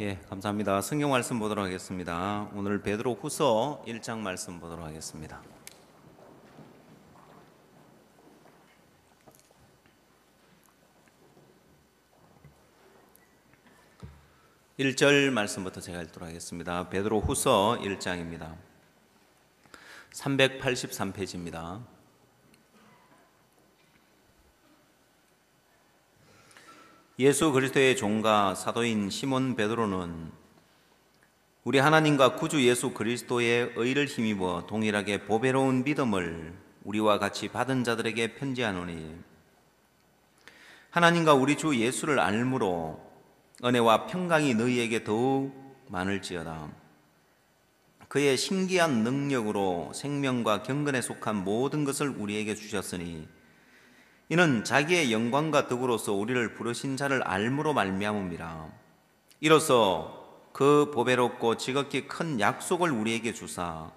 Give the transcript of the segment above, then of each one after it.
예, 감사합니다. 성경 말씀 보도록 하겠습니다. 오늘 베드로 후서 1장 말씀 보도록 하겠습니다. 1절 말씀부터 제가 읽도록 하겠습니다. 베드로 후서 1장입니다. 383페이지입니다. 예수 그리스도의 종과 사도인 시몬 베드로는 우리 하나님과 구주 예수 그리스도의 의를 힘입어 동일하게 보배로운 믿음을 우리와 같이 받은 자들에게 편지하노니, 하나님과 우리 주 예수를 알므로 은혜와 평강이 너희에게 더욱 많을지어다. 그의 신기한 능력으로 생명과 경건에 속한 모든 것을 우리에게 주셨으니 이는 자기의 영광과 덕으로서 우리를 부르신 자를 알므로 말미암음이라. 이로써 그 보배롭고 지극히 큰 약속을 우리에게 주사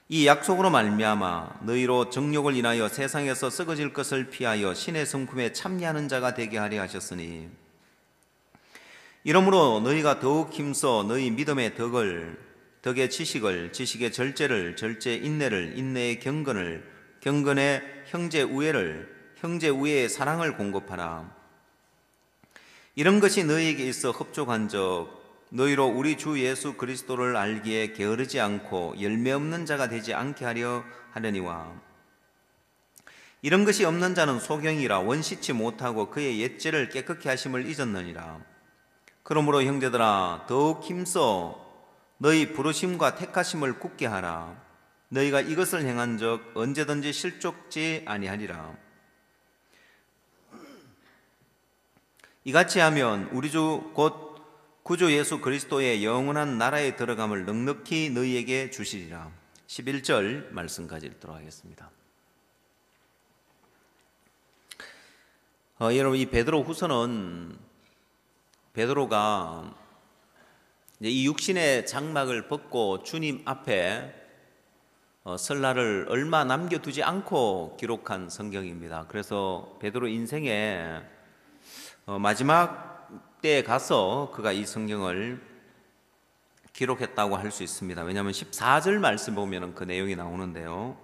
이 약속으로 말미암아 너희로 정욕을 인하여 세상에서 썩어질 것을 피하여 신의 성품에 참여하는 자가 되게 하려 하셨으니, 이러므로 너희가 더욱 힘써 너희 믿음의 덕의 지식을, 지식의 절제를, 절제의 인내를, 인내의 경건을, 경건의 형제 우애를, 형제 우애의 사랑을 공급하라. 이런 것이 너희에게 있어 흡족한적 너희로 우리 주 예수 그리스도를 알기에 게으르지 않고 열매 없는 자가 되지 않게 하려 하려니와, 이런 것이 없는 자는 소경이라 원시치 못하고 그의 옛죄를 깨끗게 하심을 잊었느니라. 그러므로 형제들아, 더욱 힘써 너희 부르심과 택하심을 굳게 하라. 너희가 이것을 행한 적 언제든지 실족지 아니하리라. 이같이 하면 우리 주 곧 구주 예수 그리스도의 영원한 나라에 들어감을 넉넉히 너희에게 주시리라. 11절 말씀까지 읽도록 하겠습니다. 여러분, 이 베드로 후서는 베드로가 이 육신의 장막을 벗고 주님 앞에 설 날을 얼마 남겨두지 않고 기록한 성경입니다. 그래서 베드로 인생의 마지막 때에 가서 그가 이 성경을 기록했다고 할 수 있습니다. 왜냐하면 14절 말씀 보면 그 내용이 나오는데요.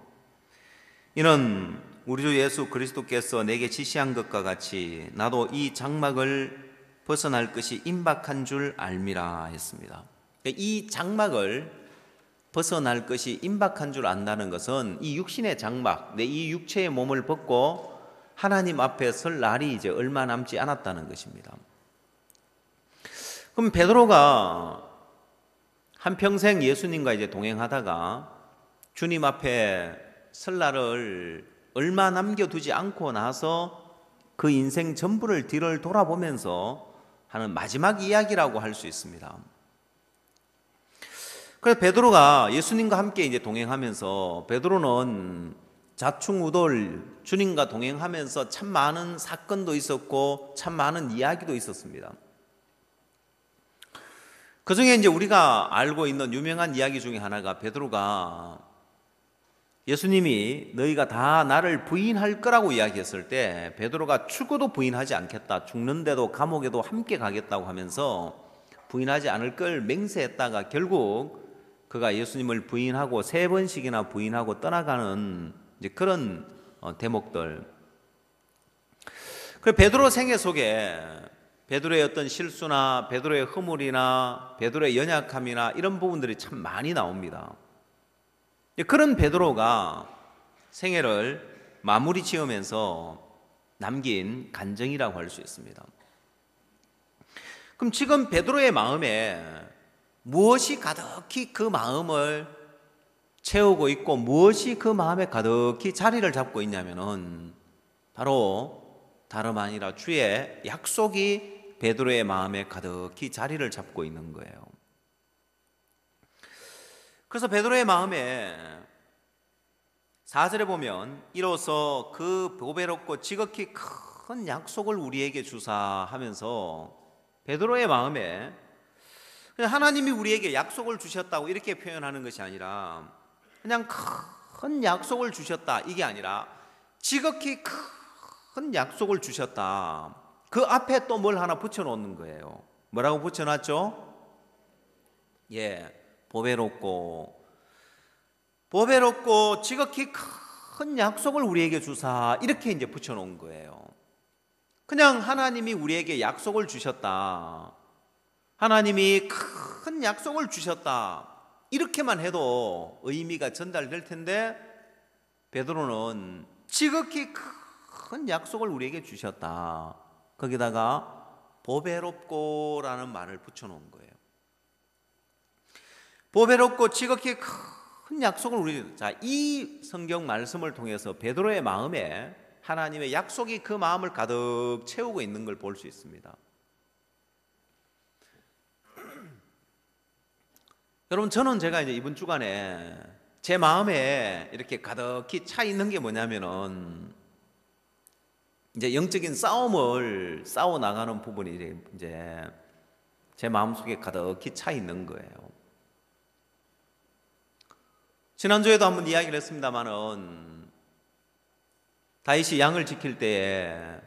이는 우리 주 예수 그리스도께서 내게 지시한 것과 같이 나도 이 장막을 벗어날 것이 임박한 줄 알미라 했습니다. 이 장막을 벗어날 것이 임박한 줄 안다는 것은 이 육신의 장막, 내 이 육체의 몸을 벗고 하나님 앞에 설 날이 이제 얼마 남지 않았다는 것입니다. 그럼 베드로가 한평생 예수님과 이제 동행하다가 주님 앞에 설 날을 얼마 남겨두지 않고 나서 그 인생 전부를 뒤를 돌아보면서 하는 마지막 이야기라고 할 수 있습니다. 그래서 베드로가 예수님과 함께 이제 동행하면서, 베드로는 자충우돌 주님과 동행하면서 참 많은 사건도 있었고 참 많은 이야기도 있었습니다. 그 중에 이제 우리가 알고 있는 유명한 이야기 중에 하나가, 베드로가 예수님이 너희가 다 나를 부인할 거라고 이야기했을 때 베드로가 죽어도 부인하지 않겠다, 죽는데도 감옥에도 함께 가겠다고 하면서 부인하지 않을 걸 맹세했다가 결국 그가 예수님을 부인하고 3번씩이나 부인하고 떠나가는 이제 그런 대목들. 그 베드로 생애 속에 베드로의 어떤 실수나 베드로의 허물이나 베드로의 연약함이나 이런 부분들이 참 많이 나옵니다. 그런 베드로가 생애를 마무리 지으면서 남긴 간증이라고 할 수 있습니다. 그럼 지금 베드로의 마음에 무엇이 가득히 그 마음을 채우고 있고 무엇이 그 마음에 가득히 자리를 잡고 있냐면은 바로 다름 아니라 주의 약속이 베드로의 마음에 가득히 자리를 잡고 있는 거예요. 그래서 베드로의 마음에 4절에 보면 이로써 그 보배롭고 지극히 큰 약속을 우리에게 주사 하면서 베드로의 마음에 하나님이 우리에게 약속을 주셨다고 이렇게 표현하는 것이 아니라 그냥 큰 약속을 주셨다 이게 아니라 지극히 큰 약속을 주셨다. 그 앞에 또 뭘 하나 붙여놓는 거예요. 뭐라고 붙여놨죠? 보배롭고 지극히 큰 약속을 우리에게 주사, 이렇게 이제 붙여놓은 거예요. 그냥 하나님이 우리에게 약속을 주셨다, 하나님이 큰 약속을 주셨다, 이렇게만 해도 의미가 전달될 텐데, 베드로는 지극히 큰 약속을 우리에게 주셨다, 거기다가 보배롭고라는 말을 붙여놓은 거예요. 보배롭고 지극히 큰 약속을 우리, 자, 이 성경 말씀을 통해서 베드로의 마음에 하나님의 약속이 그 마음을 가득 채우고 있는 걸 볼 수 있습니다. 여러분, 저는 제가 이제 이번 주간에 제 마음에 이렇게 가득히 차 있는 게 뭐냐면은, 이제 영적인 싸움을 싸워 나가는 부분이 이제 제 마음속에 가득히 차 있는 거예요. 지난주에도 한번 이야기를 했습니다마는, 다윗이 양을 지킬 때에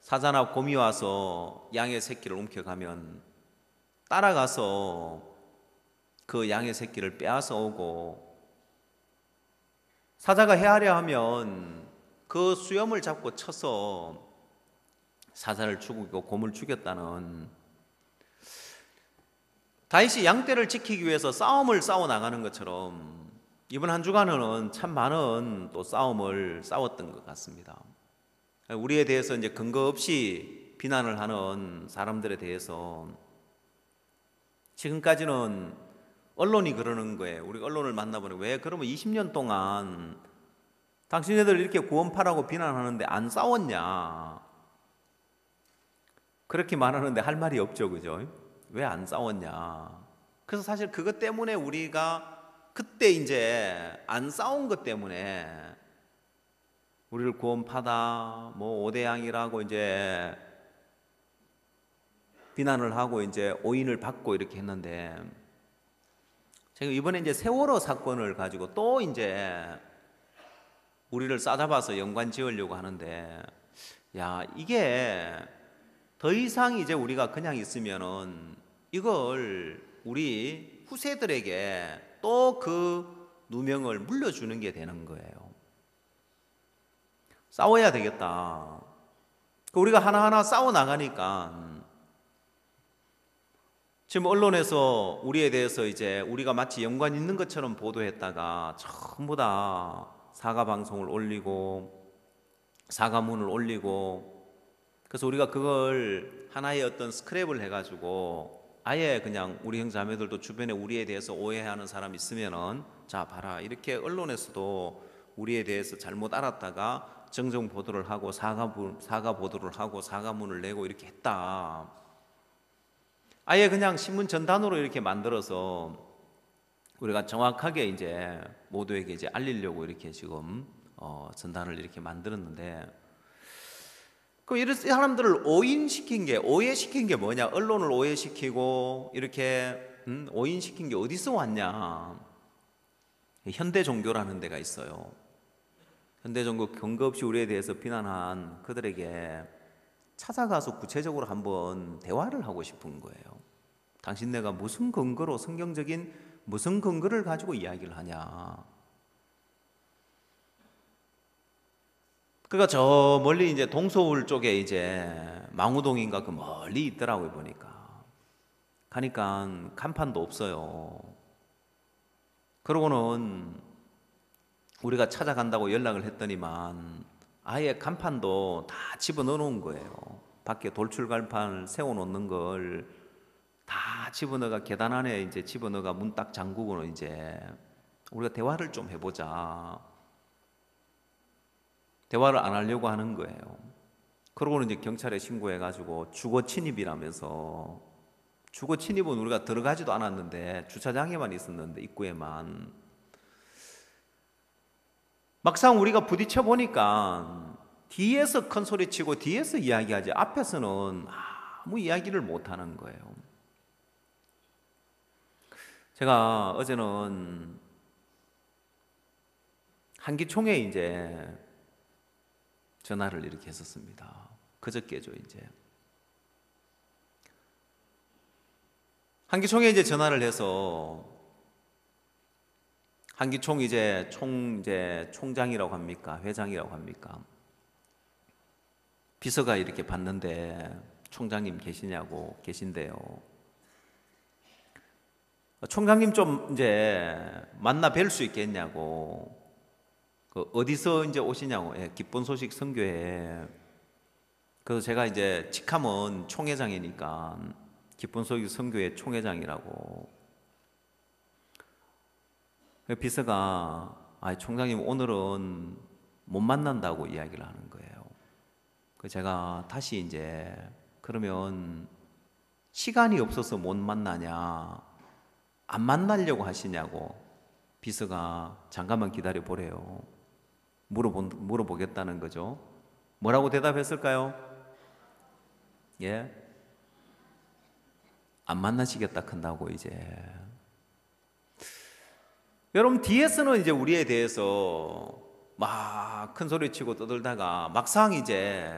사자나 곰이 와서 양의 새끼를 움켜가면 따라가서 그 양의 새끼를 빼앗아 오고, 사자가 헤아려 하면 그 수염을 잡고 쳐서 사자를 죽이고 곰을 죽였다는, 다윗이 양떼를 지키기 위해서 싸움을 싸워 나가는 것처럼 이번 한 주간은 참 많은 또 싸움을 싸웠던 것 같습니다. 우리에 대해서 이제 근거 없이 비난을 하는 사람들에 대해서 지금까지는 언론이 그러는 거예요. 우리 언론을 만나보니, 왜 그러면 20년 동안 당신네들 이렇게 구원파라고 비난하는데 안 싸웠냐, 그렇게 말하는데 할 말이 없죠, 그죠? 왜 안 싸웠냐. 그래서 사실 그것 때문에 우리가 그때 이제 안 싸운 것 때문에 우리를 구원파다, 뭐 오대양이라고 이제 비난을 하고 이제 오인을 받고 이렇게 했는데, 제가 이번에 이제 세월호 사건을 가지고 또 이제 우리를 싸잡아서 연관 지으려고 하는데, 야, 이게 더 이상 이제 우리가 그냥 있으면은 이걸 우리 후세들에게 또 그 누명을 물려주는 게 되는 거예요. 싸워야 되겠다. 우리가 하나하나 싸워 나가니까, 지금 언론에서 우리에 대해서 이제 우리가 마치 연관 있는 것처럼 보도했다가 전부 다 사과 방송을 올리고 사과문을 올리고, 그래서 우리가 그걸 하나의 어떤 스크랩을 해가지고 아예 그냥 우리 형제자매들도 주변에 우리에 대해서 오해하는 사람 있으면은, 자 봐라, 이렇게 언론에서도 우리에 대해서 잘못 알았다가 정정 보도를 하고 사과 보도를 하고 사과문을 내고 이렇게 했다. 아예 그냥 신문 전단으로 이렇게 만들어서 우리가 정확하게 이제 모두에게 이제 알리려고 이렇게 지금 전단을 이렇게 만들었는데, 그럼 이런 사람들을 오해시킨 게 뭐냐? 언론을 오해시키고 이렇게 오인시킨 게 어디서 왔냐? 현대 종교라는 데가 있어요. 현대 종교 근거 없이 우리에 대해서 비난한 그들에게 찾아가서 구체적으로 한번 대화를 하고 싶은 거예요. 당신네가 무슨 근거로, 성경적인 무슨 근거를 가지고 이야기를 하냐? 그러니까 저 멀리 이제 동서울 쪽에 이제 망우동인가 그 멀리 있더라고요, 보니까. 가니까 간판도 없어요. 그러고는 우리가 찾아간다고 연락을 했더니만 아예 간판도 다 집어넣어 놓은 거예요. 밖에 돌출 간판을 세워 놓는 걸 다 집어넣어가 계단 안에 이제 집어넣어가 문 딱 잠그고는 이제 우리가 대화를 좀 해보자. 대화를 안 하려고 하는 거예요. 그러고는 이제 경찰에 신고해가지고 주거 침입이라면서, 주거 침입은 우리가 들어가지도 않았는데 주차장에만 있었는데 입구에만, 막상 우리가 부딪혀 보니까 뒤에서 큰 소리 치고 뒤에서 이야기하지 앞에서는 아무 이야기를 못 하는 거예요. 제가 어제는 한기총에 이제 전화를 이렇게 했었습니다. 그저께죠, 이제. 한기총에 이제 전화를 해서 한기총 이제 총장이라고 합니까? 회장이라고 합니까? 비서가 이렇게 받는데 총장님 계시냐고 계신데요. 총장님 좀 이제 만나 뵐 수 있겠냐고. 어디서 이제 오시냐고. 예, 기쁜 소식 선교회. 그래서 제가 이제 직함은 총회장이니까 기쁜 소식 선교회 총회장이라고. 비서가 총장님 오늘은 못 만난다고 이야기를 하는 거예요. 그래서 제가 다시 이제 그러면 시간이 없어서 못 만나냐, 안 만나려고 하시냐고 비서가 잠깐만 기다려 보래요. 물어보겠다는 거죠. 뭐라고 대답했을까요? 예? 안 만나시겠다 큰다고 이제. 여러분 뒤에서는 이제 우리에 대해서 막 큰 소리 치고 떠들다가 막상 이제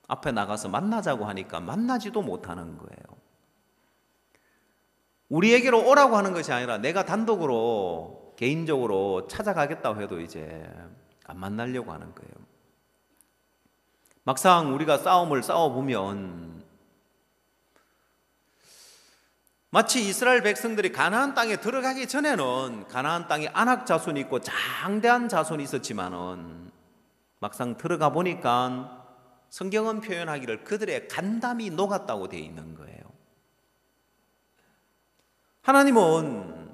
앞에 나가서 만나자고 하니까 만나지도 못하는 거예요. 우리에게로 오라고 하는 것이 아니라 내가 단독으로 개인적으로 찾아가겠다고 해도 이제 안 만나려고 하는 거예요. 막상 우리가 싸움을 싸워보면 마치 이스라엘 백성들이 가나안 땅에 들어가기 전에는 가나안 땅에 아낙 자손이 있고 장대한 자손이 있었지만은 막상 들어가 보니까 성경은 표현하기를 그들의 간담이 녹았다고 되어 있는 거예요. 하나님은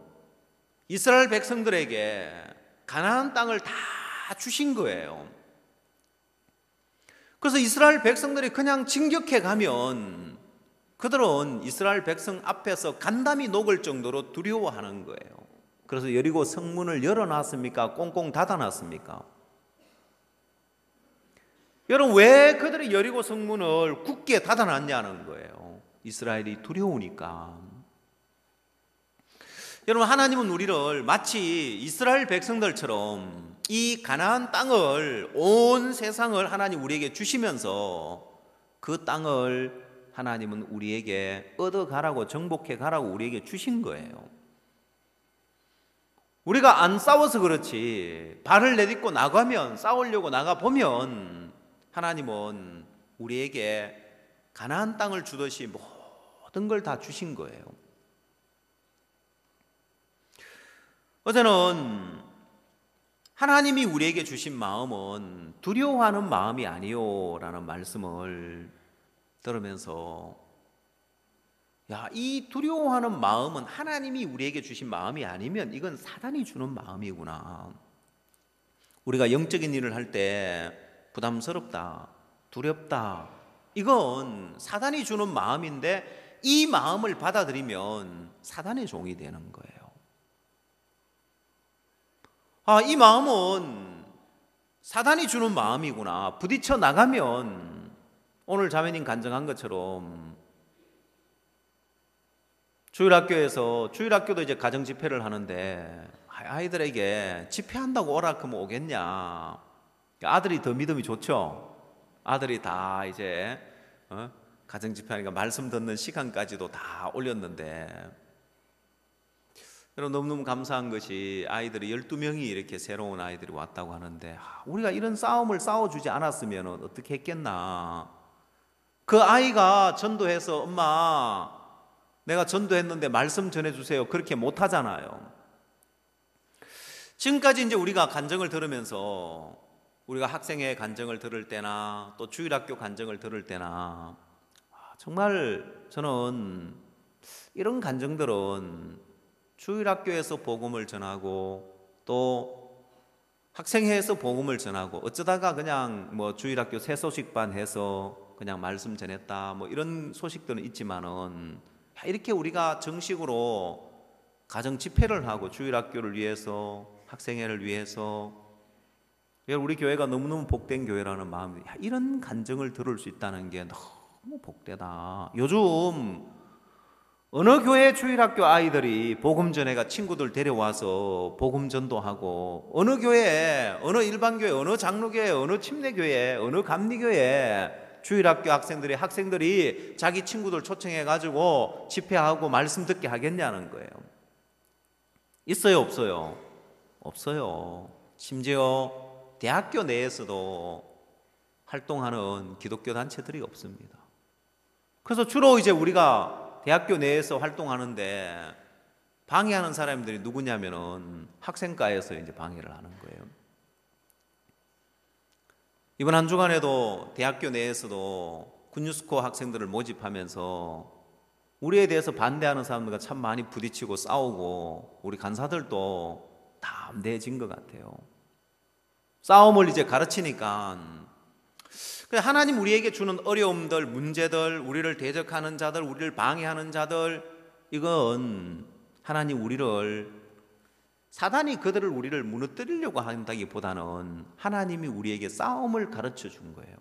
이스라엘 백성들에게 가나안 땅을 다 주신 거예요. 그래서 이스라엘 백성들이 그냥 진격해 가면 그들은 이스라엘 백성 앞에서 간담이 녹을 정도로 두려워하는 거예요. 그래서 여리고 성문을 열어놨습니까? 꽁꽁 닫아놨습니까? 여러분 왜 그들이 여리고 성문을 굳게 닫아놨냐는 거예요. 이스라엘이 두려우니까. 여러분 하나님은 우리를 마치 이스라엘 백성들처럼 이 가나안 땅을 온 세상을 하나님 우리에게 주시면서 그 땅을 하나님은 우리에게 얻어가라고 정복해 가라고 우리에게 주신 거예요. 우리가 안 싸워서 그렇지 발을 내딛고 나가면 싸우려고 나가보면 하나님은 우리에게 가나안 땅을 주듯이 모든 걸 다 주신 거예요. 어제는 하나님이 우리에게 주신 마음은 두려워하는 마음이 아니요 라는 말씀을 들으면서 이 두려워하는 마음은 하나님이 우리에게 주신 마음이 아니면 이건 사단이 주는 마음이구나. 우리가 영적인 일을 할 때 부담스럽다, 두렵다, 이건 사단이 주는 마음인데 이 마음을 받아들이면 사단의 종이 되는 거예요. 이 마음은 사단이 주는 마음이구나. 부딪혀 나가면 오늘 자매님 간증한 것처럼 주일학교도 이제 가정 집회를 하는데 아이들에게 집회한다고 오라 그러면 오겠냐. 아들이 더 믿음이 좋죠. 아들이 다 이제 가정 집회하니까 말씀 듣는 시간까지도 다 올렸는데 여러분 너무너무 감사한 것이 아이들이 12명이 이렇게 새로운 아이들이 왔다고 하는데 우리가 이런 싸움을 싸워주지 않았으면 어떻게 했겠나. 그 아이가 전도해서 엄마 내가 전도했는데 말씀 전해주세요 그렇게 못하잖아요. 지금까지 이제 우리가 간증을 들으면서 우리가 학생회 간증을 들을 때나 또 주일학교 간증을 들을 때나 정말 저는 이런 간증들은 주일학교에서 복음을 전하고 또 학생회에서 복음을 전하고 어쩌다가 그냥 주일학교 새소식반 해서 그냥 말씀 전했다 이런 소식들은 있지만은 이렇게 우리가 정식으로 가정 집회를 하고 주일학교를 위해서 학생회를 위해서 우리 교회가 너무너무 복된 교회라는 마음이 이런 간증을 들을 수 있다는 게 너무 복되다. 요즘 어느 교회 주일학교 아이들이 복음 전회가 친구들 데려와서 복음 전도하고 어느 교회, 어느 일반교회, 어느 장로교회, 어느 침례교회, 어느 감리교회 주일학교 학생들이 자기 친구들 초청해가지고 집회하고 말씀 듣게 하겠냐는 거예요. 있어요, 없어요? 없어요. 심지어 대학교 내에서도 활동하는 기독교 단체들이 없습니다. 그래서 주로 이제 우리가 대학교 내에서 활동하는데 방해하는 사람들이 누구냐면은 학생가에서 이제 방해를 하는 거예요. 이번 한 주간에도 대학교 내에서도 군유스코 학생들을 모집하면서 우리에 대해서 반대하는 사람들과 참 많이 부딪히고 싸우고 우리 간사들도 담대해진 것 같아요. 싸움을 이제 가르치니까 하나님 우리에게 주는 어려움들, 문제들, 우리를 대적하는 자들, 우리를 방해하는 자들, 이건 하나님 사단이 우리를 무너뜨리려고 한다기보다는 하나님이 우리에게 싸움을 가르쳐 준 거예요.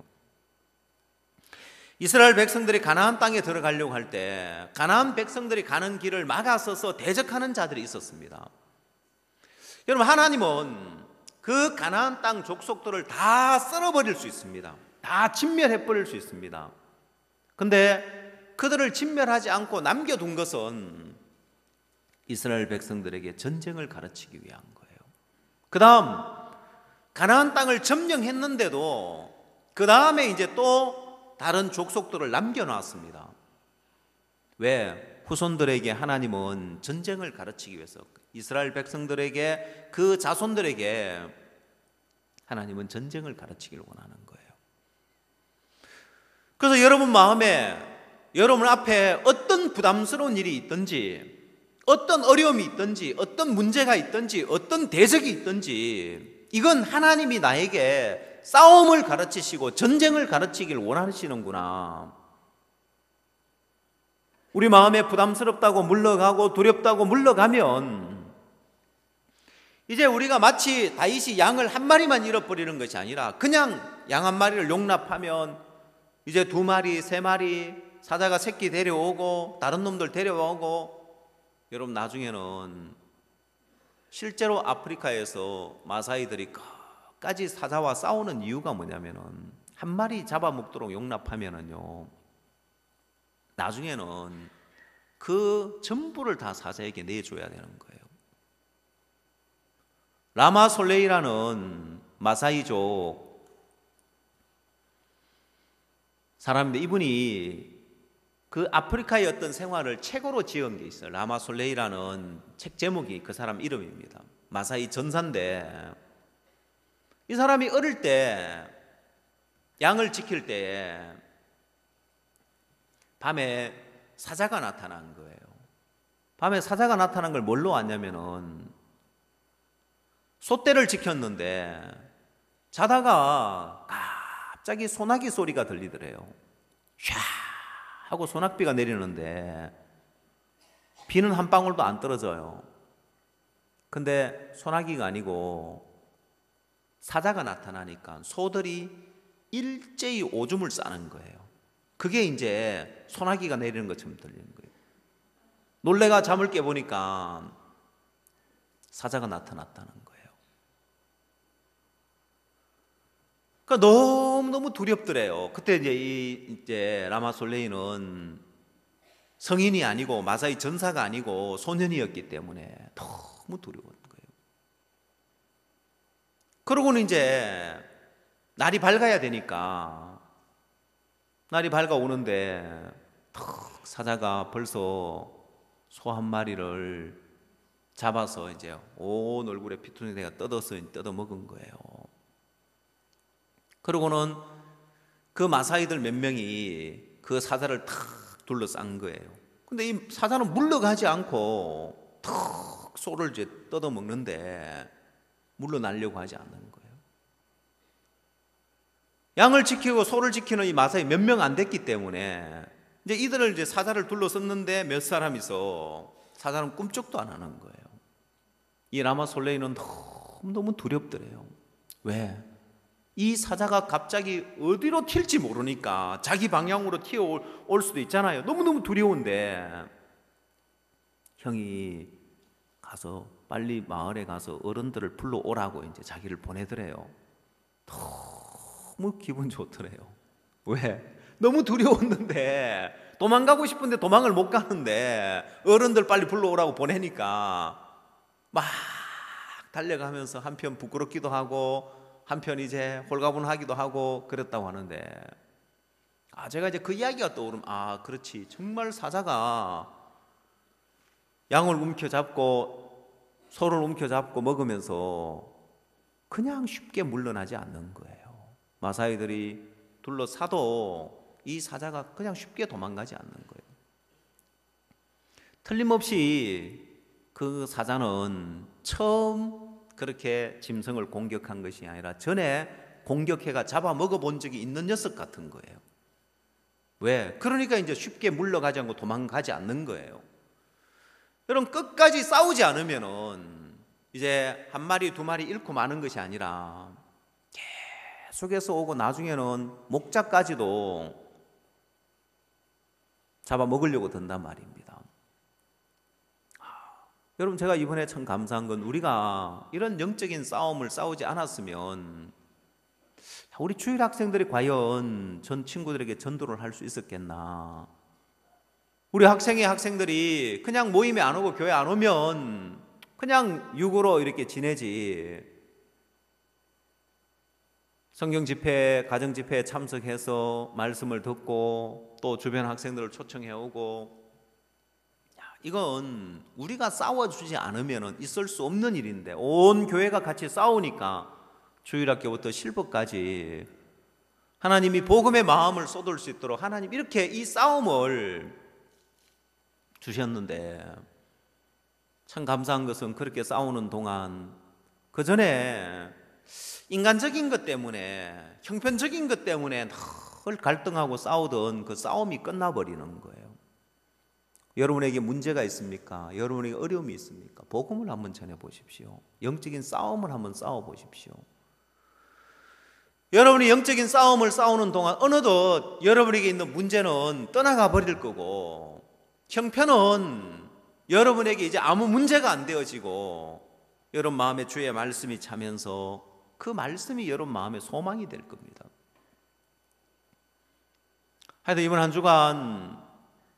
이스라엘 백성들이 가나안 땅에 들어가려고 할 때 가나안 백성들이 가는 길을 막아서서 대적하는 자들이 있었습니다. 여러분, 하나님은 그 가나안 땅 족속들을 다 썰어버릴 수 있습니다. 다 진멸해버릴 수 있습니다. 근데 그들을 진멸하지 않고 남겨둔 것은 이스라엘 백성들에게 전쟁을 가르치기 위한 거예요. 그 다음 가나안 땅을 점령했는데도 그 다음에 이제 또 다른 족속들을 남겨놨습니다. 왜? 후손들에게 하나님은 전쟁을 가르치기 위해서 이스라엘 백성들에게, 그 자손들에게 하나님은 전쟁을 가르치기를 원하는 거예요. 그래서 여러분 마음에, 여러분 앞에 어떤 부담스러운 일이 있든지, 어떤 어려움이 있든지, 어떤 문제가 있든지, 어떤 대적이 있든지, 이건 하나님이 나에게 싸움을 가르치시고 전쟁을 가르치길 원하시는구나. 우리 마음에 부담스럽다고 물러가고 두렵다고 물러가면 이제 우리가 마치 다윗이 양을 한 마리만 잃어버리는 것이 아니라 그냥 양 한 마리를 용납하면 이제 2마리, 3마리 사자가 새끼 데려오고 다른 놈들 데려오고, 여러분 나중에는 실제로 아프리카에서 마사이들이 끝까지 사자와 싸우는 이유가 뭐냐면은 한 마리 잡아먹도록 용납하면은요, 나중에는 그 전부를 다 사자에게 내줘야 되는 거예요. 라마솔레이라는 마사이족 사람인데 이분이 그 아프리카의 어떤 생활을 책으로 지은 게 있어요. 라마솔레이라는 책 제목이 그 사람 이름입니다. 마사이 전사인데, 이 사람이 어릴 때 양을 지킬 때 밤에 사자가 나타난 거예요. 밤에 사자가 나타난 걸 뭘로 왔냐면은 소떼를 지켰는데 자다가 갑자기 소나기 소리가 들리더래요. 샤 하고 소낙비가 내리는데 비는 한 방울도 안 떨어져요. 근데 소나기가 아니고 사자가 나타나니까 소들이 일제히 오줌을 싸는 거예요. 그게 이제 소나기가 내리는 것처럼 들리는 거예요. 놀래가 잠을 깨보니까 사자가 나타났다는 거예요. 그러니까 너무너무 두렵더래요. 그때 이제 라마솔레이는 성인이 아니고 마사이 전사가 아니고 소년이었기 때문에 너무 두려운 거예요. 그러고는 이제 날이 밝아야 되니까 날이 밝아오는데 사자가 벌써 소 한 마리를 잡아서 이제 온 얼굴에 피투성이가 뜯어 먹은 거예요. 그러고는 그 마사이들 몇 명이 그 사자를 탁 둘러싼 거예요. 근데 이 사자는 물러가지 않고 탁 소를 이제 뜯어 먹는데 물러나려고 하지 않는 거예요. 양을 지키고 소를 지키는 이 마사이 몇 명 안 됐기 때문에 이제 이들을 이제 사자를 둘러섰는데 몇 사람이서 사자는 꿈쩍도 안 하는 거예요. 이 라마솔레이는 너무 두렵더래요. 왜? 이 사자가 갑자기 어디로 튈지 모르니까 자기 방향으로 튀어올 수도 있잖아요. 너무너무 두려운데 형이 가서 빨리 마을에 가서 어른들을 불러오라고 이제 자기를 보내더래요. 너무 기분 좋더래요. 왜? 너무 두려웠는데, 도망가고 싶은데 도망을 못 가는데 어른들 빨리 불러오라고 보내니까 막 달려가면서 한편 부끄럽기도 하고 한편 이제 홀가분하기도 하고 그랬다고 하는데, 제가 이제 그 이야기가 떠오르면 그렇지, 정말 사자가 양을 움켜잡고 소를 움켜잡고 먹으면서 그냥 쉽게 물러나지 않는 거예요. 마사이들이 둘러싸도 이 사자가 그냥 쉽게 도망가지 않는 거예요. 틀림없이 그 사자는 처음 그렇게 짐승을 공격한 것이 아니라 전에 공격해가 잡아먹어 본 적이 있는 녀석 같은 거예요. 왜? 그러니까 이제 쉽게 물러가지 않고 도망가지 않는 거예요. 여러분, 끝까지 싸우지 않으면은 이제 한 마리 두 마리 잃고 마는 것이 아니라 계속해서 오고 나중에는 목자까지도 잡아먹으려고 든단 말입니다. 여러분, 제가 이번에 참 감사한 건 우리가 이런 영적인 싸움을 싸우지 않았으면 우리 주일 학생들이 과연 전 친구들에게 전도를 할 수 있었겠나. 우리 학생들이 그냥 모임에 안 오고 교회 안 오면 그냥 육으로 이렇게 지내지, 성경 집회, 가정 집회에 참석해서 말씀을 듣고 또 주변 학생들을 초청해 오고, 이건 우리가 싸워주지 않으면 있을 수 없는 일인데, 온 교회가 같이 싸우니까 주일학교부터 실버까지 하나님이 복음의 마음을 쏟을 수 있도록 하나님 이렇게 이 싸움을 주셨는데, 참 감사한 것은 그렇게 싸우는 동안 그 전에 인간적인 것 때문에, 형편적인 것 때문에 늘 갈등하고 싸우던 그 싸움이 끝나버리는 거예요. 여러분에게 문제가 있습니까? 여러분에게 어려움이 있습니까? 복음을 한번 전해보십시오. 영적인 싸움을 한번 싸워보십시오. 여러분이 영적인 싸움을 싸우는 동안 어느덧 여러분에게 있는 문제는 떠나가 버릴 거고, 형편은 여러분에게 이제 아무 문제가 안 되어지고, 여러분 마음에 주의 말씀이 차면서 그 말씀이 여러분 마음의 소망이 될 겁니다. 하여튼 이번 한 주간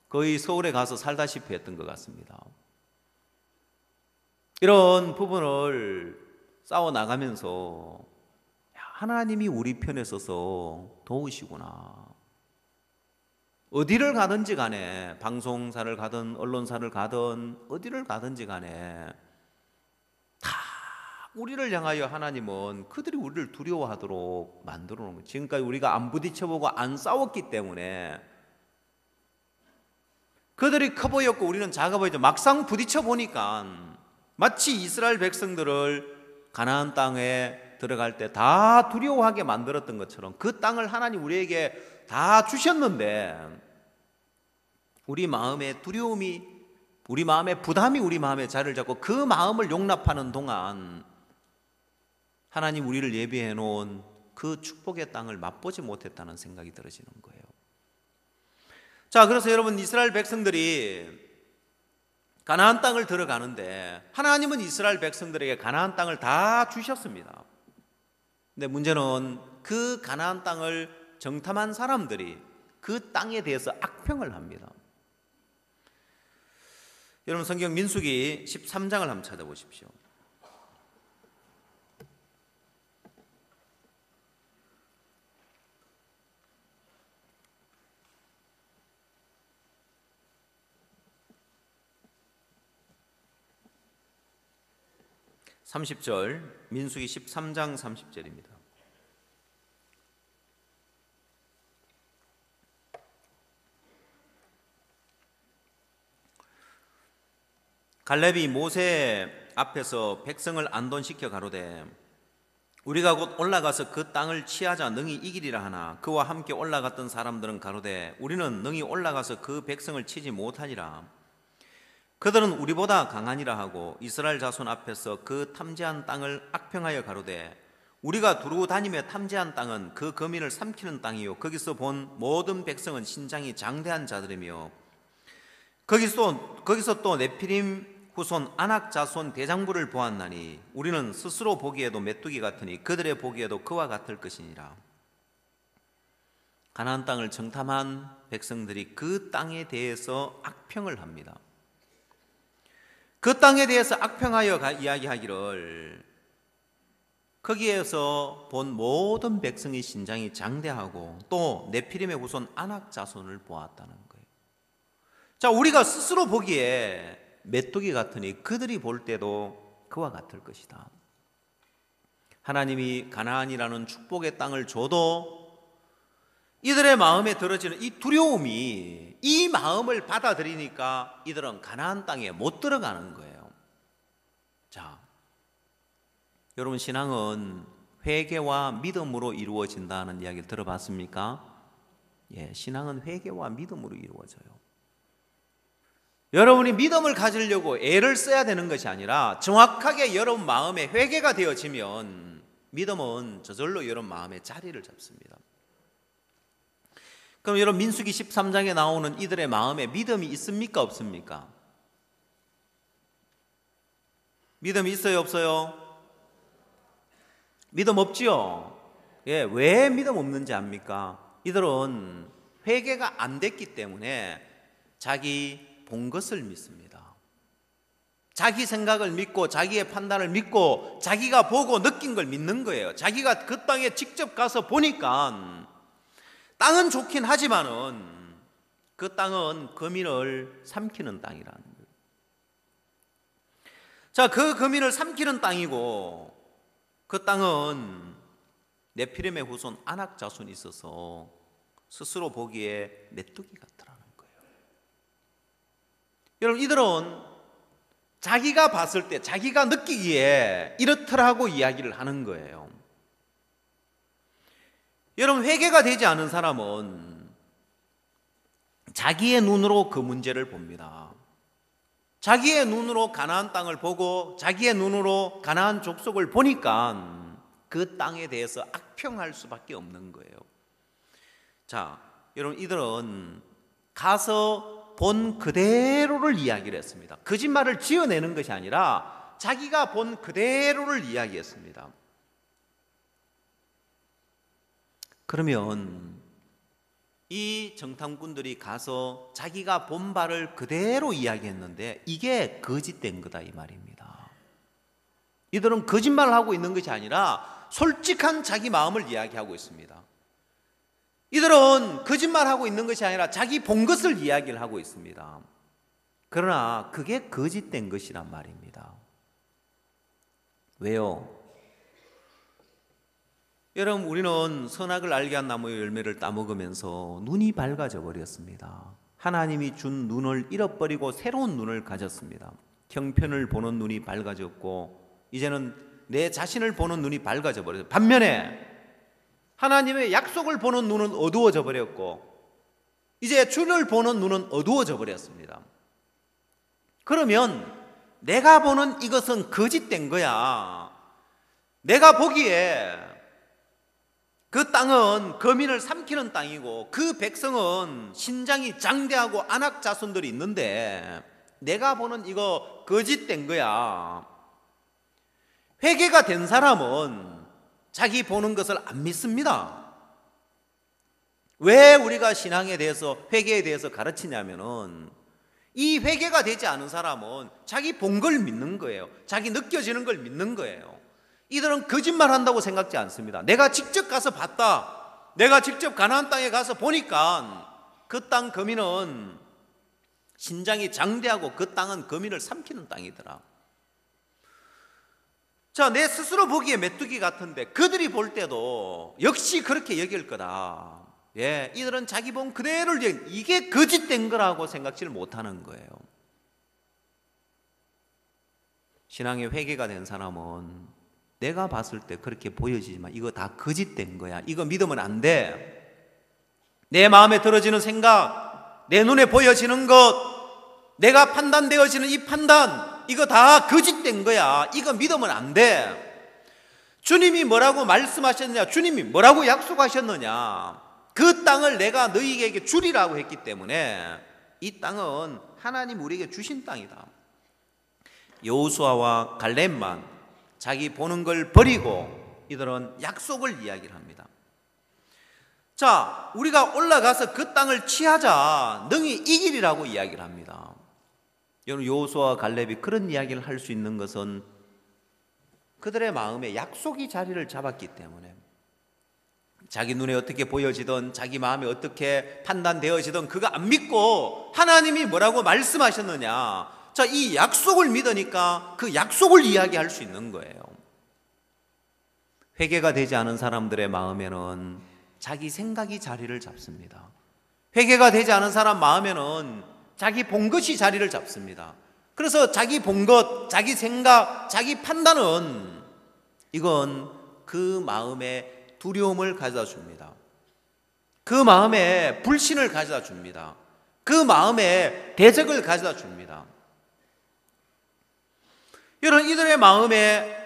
거의 서울에 가서 살다시피 했던 것 같습니다. 이런 부분을 싸워나가면서 하나님이 우리 편에 서서 도우시구나. 어디를 가든지 간에, 방송사를 가든 언론사를 가든 어디를 가든지 간에 다 우리를 향하여 하나님은 그들이 우리를 두려워하도록 만들어 놓은 거예요. 지금까지 우리가 안 부딪혀보고 안 싸웠기 때문에 그들이 커 보였고 우리는 작아 보이죠. 막상 부딪혀 보니까 마치 이스라엘 백성들을 가나안 땅에 들어갈 때 다 두려워하게 만들었던 것처럼 그 땅을 하나님 우리에게 다 주셨는데, 우리 마음의 두려움이, 우리 마음의 부담이 우리 마음에 자리를 잡고 그 마음을 용납하는 동안 하나님 우리를 예비해 놓은 그 축복의 땅을 맛보지 못했다는 생각이 들어지는 거예요. 자, 그래서 여러분, 이스라엘 백성들이 가나안 땅을 들어가는데 하나님은 이스라엘 백성들에게 가나안 땅을 다 주셨습니다. 근데 문제는 그 가나안 땅을 정탐한 사람들이 그 땅에 대해서 악평을 합니다. 여러분, 성경 민수기 13장을 한번 찾아보십시오. 민수기 13장 30절입니다. 갈렙이 모세 앞에서 백성을 안돈시켜 가로되 우리가 곧 올라가서 그 땅을 취하자 능히 이기리라 하나 그와 함께 올라갔던 사람들은 가로되 우리는 능히 올라가서 그 백성을 치지 못하리라. 그들은 우리보다 강하니라 하고 이스라엘 자손 앞에서 그 탐지한 땅을 악평하여 가로되 우리가 두루고 다니며 탐지한 땅은 그 거민을 삼키는 땅이요 거기서 본 모든 백성은 신장이 장대한 자들이며 거기서 또 네피림 후손 아낙 자손 대장부를 보았나니 우리는 스스로 보기에도 메뚜기 같으니 그들의 보기에도 그와 같을 것이니라. 가나안 땅을 정탐한 백성들이 그 땅에 대해서 악평을 합니다. 그 땅에 대해서 악평하여 이야기하기를 거기에서 본 모든 백성의 신장이 장대하고 또 네피림의 후손 아낙 자손을 보았다는 거예요. 자, 우리가 스스로 보기에 메뚜기 같으니 그들이 볼 때도 그와 같을 것이다. 하나님이 가나안이라는 축복의 땅을 줘도 이들의 마음에 들어지는 이 두려움이 이 마음을 받아들이니까 이들은 가나안 땅에 못 들어가는 거예요. 자, 여러분, 신앙은 회개와 믿음으로 이루어진다는 이야기를 들어봤습니까? 예, 신앙은 회개와 믿음으로 이루어져요. 여러분이 믿음을 가지려고 애를 써야 되는 것이 아니라 정확하게 여러분 마음에 회개가 되어지면 믿음은 저절로 여러분 마음에 자리를 잡습니다. 그럼 여러분, 민수기 13장에 나오는 이들의 마음에 믿음이 있습니까? 없습니까? 믿음이 있어요? 없어요? 믿음 없지요? 예, 왜 믿음 없는지 압니까? 이들은 회개가 안 됐기 때문에 자기 본 것을 믿습니다. 자기 생각을 믿고 자기의 판단을 믿고 자기가 보고 느낀 걸 믿는 거예요. 자기가 그 땅에 직접 가서 보니까 땅은 좋긴 하지만은 그 땅은 거민을 삼키는 땅이라는 거예요. 자, 그 거민을 삼키는 땅이고 그 땅은 네피림의 후손 아낙 자손이 있어서 스스로 보기에 메뚜기 같더라는 거예요. 여러분, 이들은 자기가 봤을 때 자기가 느끼기에 이렇더라고 이야기를 하는 거예요. 여러분, 회개가 되지 않은 사람은 자기의 눈으로 그 문제를 봅니다. 자기의 눈으로 가나안 땅을 보고 자기의 눈으로 가나안 족속을 보니까 그 땅에 대해서 악평할 수밖에 없는 거예요. 자, 여러분, 이들은 가서 본 그대로를 이야기를 했습니다. 거짓말을 지어내는 것이 아니라 자기가 본 그대로를 이야기했습니다. 그러면 이 정탐꾼들이 가서 자기가 본 바를 그대로 이야기했는데 이게 거짓된 거다 이 말입니다. 이들은 거짓말을 하고 있는 것이 아니라 솔직한 자기 마음을 이야기하고 있습니다. 이들은 거짓말하고 있는 것이 아니라 자기 본 것을 이야기를 하고 있습니다. 그러나 그게 거짓된 것이란 말입니다. 왜요? 여러분, 우리는 선악을 알게 한 나무의 열매를 따먹으면서 눈이 밝아져 버렸습니다. 하나님이 준 눈을 잃어버리고 새로운 눈을 가졌습니다. 형편을 보는 눈이 밝아졌고 이제는 내 자신을 보는 눈이 밝아져 버렸어요. 반면에 하나님의 약속을 보는 눈은 어두워져 버렸고 이제 주를 보는 눈은 어두워져 버렸습니다. 그러면 내가 보는 이것은 거짓된 거야. 내가 보기에 그 땅은 거민을 삼키는 땅이고 그 백성은 신장이 장대하고 아낙 자손들이 있는데 내가 보는 이거 거짓된 거야. 회개가 된 사람은 자기 보는 것을 안 믿습니다. 왜 우리가 신앙에 대해서 회개에 대해서 가르치냐면은 이 회개가 되지 않은 사람은 자기 본 걸 믿는 거예요. 자기 느껴지는 걸 믿는 거예요. 이들은 거짓말한다고 생각지 않습니다. 내가 직접 가서 봤다. 내가 직접 가나안 땅에 가서 보니까 그 땅 거민은 신장이 장대하고 그 땅은 거민을 삼키는 땅이더라. 자, 내 스스로 보기에 메뚜기 같은데 그들이 볼 때도 역시 그렇게 여길 거다. 예, 이들은 자기 본 그대로를 이게 거짓된 거라고 생각지를 못하는 거예요. 신앙의 회개가 된 사람은 내가 봤을 때 그렇게 보여지지만 이거 다 거짓된 거야. 이거 믿으면 안 돼. 내 마음에 들어지는 생각, 내 눈에 보여지는 것, 내가 판단되어지는 이 판단, 이거 다 거짓된 거야. 이거 믿으면 안 돼. 주님이 뭐라고 말씀하셨느냐, 주님이 뭐라고 약속하셨느냐, 그 땅을 내가 너희에게 주리라고 했기 때문에 이 땅은 하나님 우리에게 주신 땅이다. 여호수아와 갈렙만 자기 보는 걸 버리고 이들은 약속을 이야기를 합니다. 자, 우리가 올라가서 그 땅을 취하자. 능히 이기리라고 이야기를 합니다. 여러분, 여호수아와 갈렙이 그런 이야기를 할 수 있는 것은 그들의 마음에 약속이 자리를 잡았기 때문에, 자기 눈에 어떻게 보여지든 자기 마음에 어떻게 판단되어지든 그거 안 믿고 하나님이 뭐라고 말씀하셨느냐, 자, 이 약속을 믿으니까 그 약속을 이야기할 수 있는 거예요. 회개가 되지 않은 사람들의 마음에는 자기 생각이 자리를 잡습니다. 회개가 되지 않은 사람 마음에는 자기 본 것이 자리를 잡습니다. 그래서 자기 본 것, 자기 생각, 자기 판단은 이건 그 마음에 두려움을 가져다 줍니다. 그 마음에 불신을 가져다 줍니다. 그 마음에 대적을 가져다 줍니다. 여러분, 이들의 마음에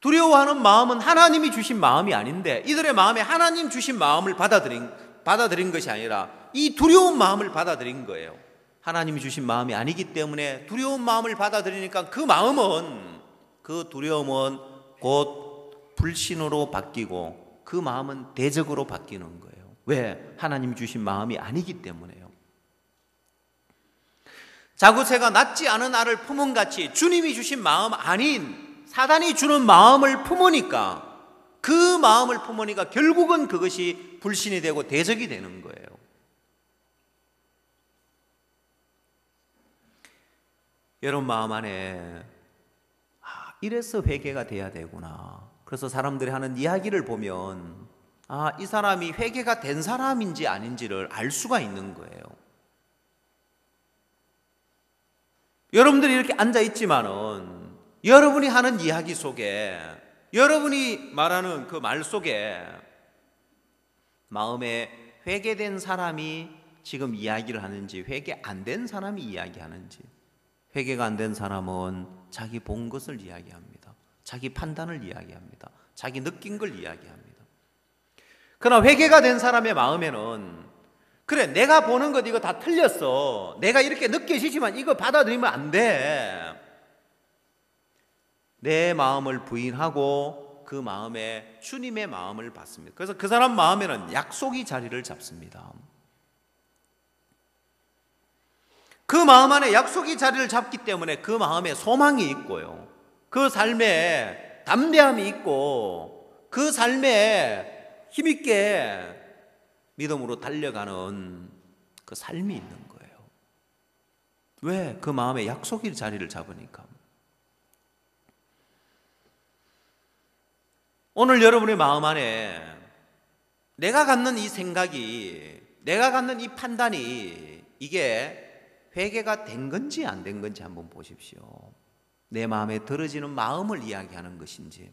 두려워하는 마음은 하나님이 주신 마음이 아닌데, 이들의 마음에 하나님 주신 마음을 받아들인 것이 아니라 이 두려운 마음을 받아들인 거예요. 하나님이 주신 마음이 아니기 때문에 두려운 마음을 받아들이니까 그 두려움은 곧 불신으로 바뀌고 그 마음은 대적으로 바뀌는 거예요. 왜? 하나님이 주신 마음이 아니기 때문에요. 자구새가 낳지 않은 알을 품은 같이 주님이 주신 마음 아닌 사단이 주는 마음을 품으니까, 그 마음을 품으니까 결국은 그것이 불신이 되고 대적이 되는 거예요. 여러분 마음 안에 이래서 회개가 돼야 되구나. 그래서 사람들이 하는 이야기를 보면 이 사람이 회개가 된 사람인지 아닌지를 알 수가 있는 거예요. 여러분들이 이렇게 앉아 있지만은 여러분이 하는 이야기 속에, 여러분이 말하는 그 말 속에 마음에 회개된 사람이 지금 이야기를 하는지, 회개 안 된 사람이 이야기하는지. 회개가 안 된 사람은 자기 본 것을 이야기합니다. 자기 판단을 이야기합니다. 자기 느낀 걸 이야기합니다. 그러나 회개가 된 사람의 마음에는, 그래, 내가 보는 것 이거 다 틀렸어, 내가 이렇게 느껴지지만 이거 받아들이면 안 돼, 내 마음을 부인하고 그 마음에 주님의 마음을 받습니다. 그래서 그 사람 마음에는 약속이 자리를 잡습니다. 그 마음 안에 약속이 자리를 잡기 때문에 그 마음에 소망이 있고요, 그 삶에 담대함이 있고, 그 삶에 힘있게 믿음으로 달려가는 그 삶이 있는 거예요. 왜? 그 마음에 약속이 자리를 잡으니까. 오늘 여러분의 마음 안에 내가 갖는 이 생각이, 내가 갖는 이 판단이 이게 회개가 된 건지 안 된 건지 한번 보십시오. 내 마음에 들어지는 마음을 이야기하는 것인지,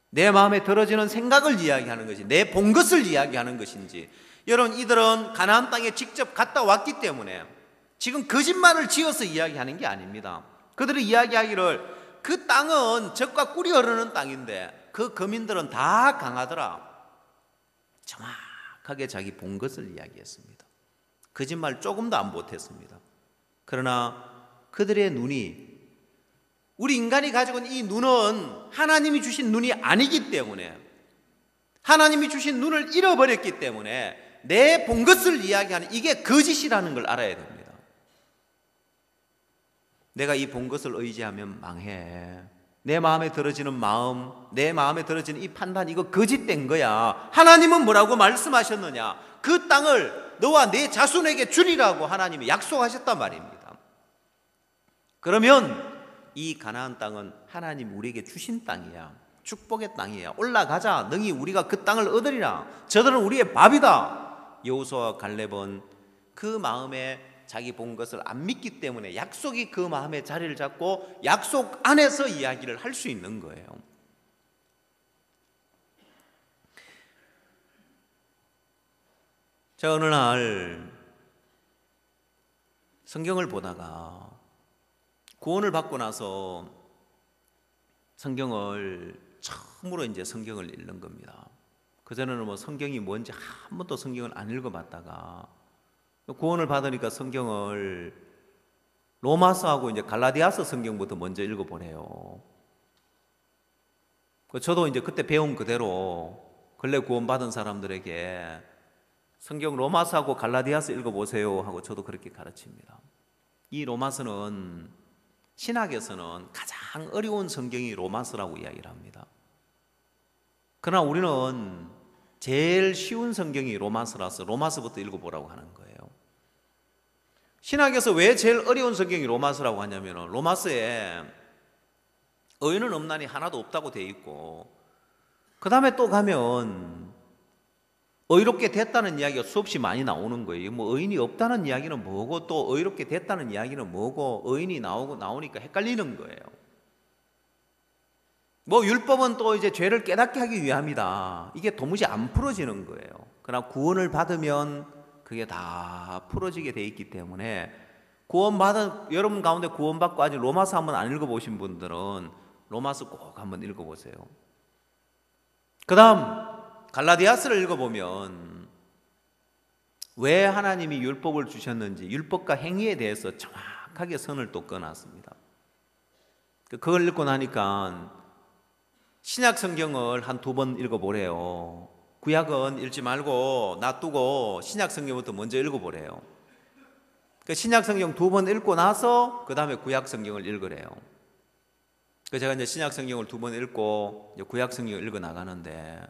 내 마음에 들어지는 생각을 이야기하는 것인지, 내 본 것을 이야기하는 것인지. 여러분, 이들은 가나안 땅에 직접 갔다 왔기 때문에 지금 거짓말을 지어서 이야기하는 게 아닙니다. 그들이 이야기하기를 그 땅은 젖과 꿀이 흐르는 땅인데 그 거민들은 다 강하더라. 정확하게 자기 본 것을 이야기했습니다. 거짓말 조금도 안 보탰습니다. 그러나 그들의 눈이, 우리 인간이 가지고 있는 이 눈은 하나님이 주신 눈이 아니기 때문에, 하나님이 주신 눈을 잃어버렸기 때문에 내 본 것을 이야기하는 이게 거짓이라는 걸 알아야 됩니다. 내가 이 본 것을 의지하면 망해. 내 마음에 들어지는 마음, 내 마음에 들어지는 이 판단, 이거 거짓된 거야. 하나님은 뭐라고 말씀하셨느냐? 그 땅을 너와 내 자손에게 주리라고 하나님이 약속하셨단 말입니다. 그러면 이 가나안 땅은 하나님 우리에게 주신 땅이야. 축복의 땅이야. 올라가자. 능히 우리가 그 땅을 얻으리라. 저들은 우리의 밥이다. 여호수아와 갈렙은 그 마음에 자기 본 것을 안 믿기 때문에 약속이 그 마음에 자리를 잡고 약속 안에서 이야기를 할 수 있는 거예요. 제가 어느 날 성경을 보다가 구원을 받고 나서 성경을 처음으로 이제 성경을 읽는 겁니다. 그전에는 뭐 성경이 뭔지 한 번도 성경을 안 읽어봤다가 구원을 받으니까 성경을 로마서하고 이제 갈라디아서 성경부터 먼저 읽어보네요. 저도 이제 그때 배운 그대로 근래 구원받은 사람들에게 성경 로마서하고 갈라디아서 읽어보세요 하고 저도 그렇게 가르칩니다. 이 로마서는 신학에서는 가장 어려운 성경이 로마서라고 이야기를 합니다. 그러나 우리는 제일 쉬운 성경이 로마서라서 로마서부터 읽어보라고 하는 거예요. 신학에서 왜 제일 어려운 성경이 로마서라고 하냐면 로마서에 의인은 없나니 하나도 없다고 되어 있고, 그 다음에 또 가면 의롭게 됐다는 이야기가 수없이 많이 나오는 거예요. 뭐 의인이 없다는 이야기는 뭐고 또 의롭게 됐다는 이야기는 뭐고, 의인이 나오니까 헷갈리는 거예요. 뭐 율법은 또 이제 죄를 깨닫게 하기 위함이다. 이게 도무지 안 풀어지는 거예요. 그러나 구원을 받으면 그게 다 풀어지게 돼 있기 때문에 여러분 가운데 구원받고 아직 로마서 한번 안 읽어보신 분들은 로마서 꼭 한번 읽어보세요. 그 다음 갈라디아서를 읽어보면 왜 하나님이 율법을 주셨는지 율법과 행위에 대해서 정확하게 선을 또 그어놨습니다. 그걸 읽고 나니까 신약 성경을 한 2번 읽어보래요. 구약은 읽지 말고 놔두고 신약 성경부터 먼저 읽어보래요. 신약 성경 2번 읽고 나서 그 다음에 구약 성경을 읽으래요. 제가 이제 신약 성경을 2번 읽고 구약 성경을 읽어 나가는데,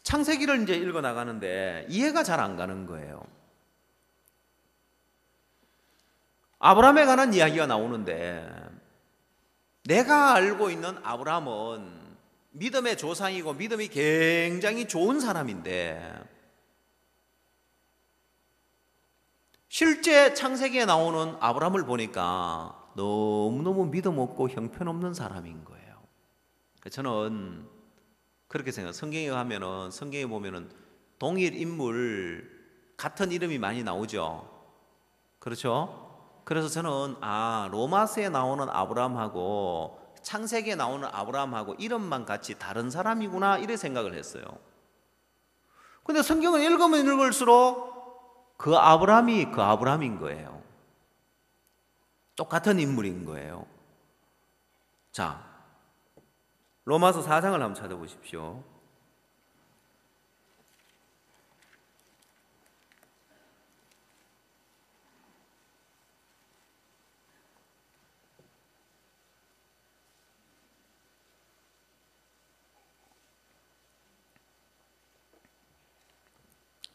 창세기를 이제 읽어 나가는데 이해가 잘 안 가는 거예요. 아브라함에 관한 이야기가 나오는데, 내가 알고 있는 아브라함은 믿음의 조상이고 믿음이 굉장히 좋은 사람인데, 실제 창세기에 나오는 아브라함을 보니까 너무너무 믿음 없고 형편없는 사람인 거예요. 저는 그렇게 생각해요. 성경에 보면은 동일 인물 같은 이름이 많이 나오죠. 그렇죠? 그래서 저는 로마서에 나오는 아브라함하고 창세기에 나오는 아브라함하고 이름만 같이 다른 사람이구나 이렇게 생각을 했어요. 근데 성경을 읽으면 읽을수록 그 아브라함이 그 아브라함인 거예요. 똑같은 인물인 거예요. 자, 로마서 4장을 한번 찾아보십시오.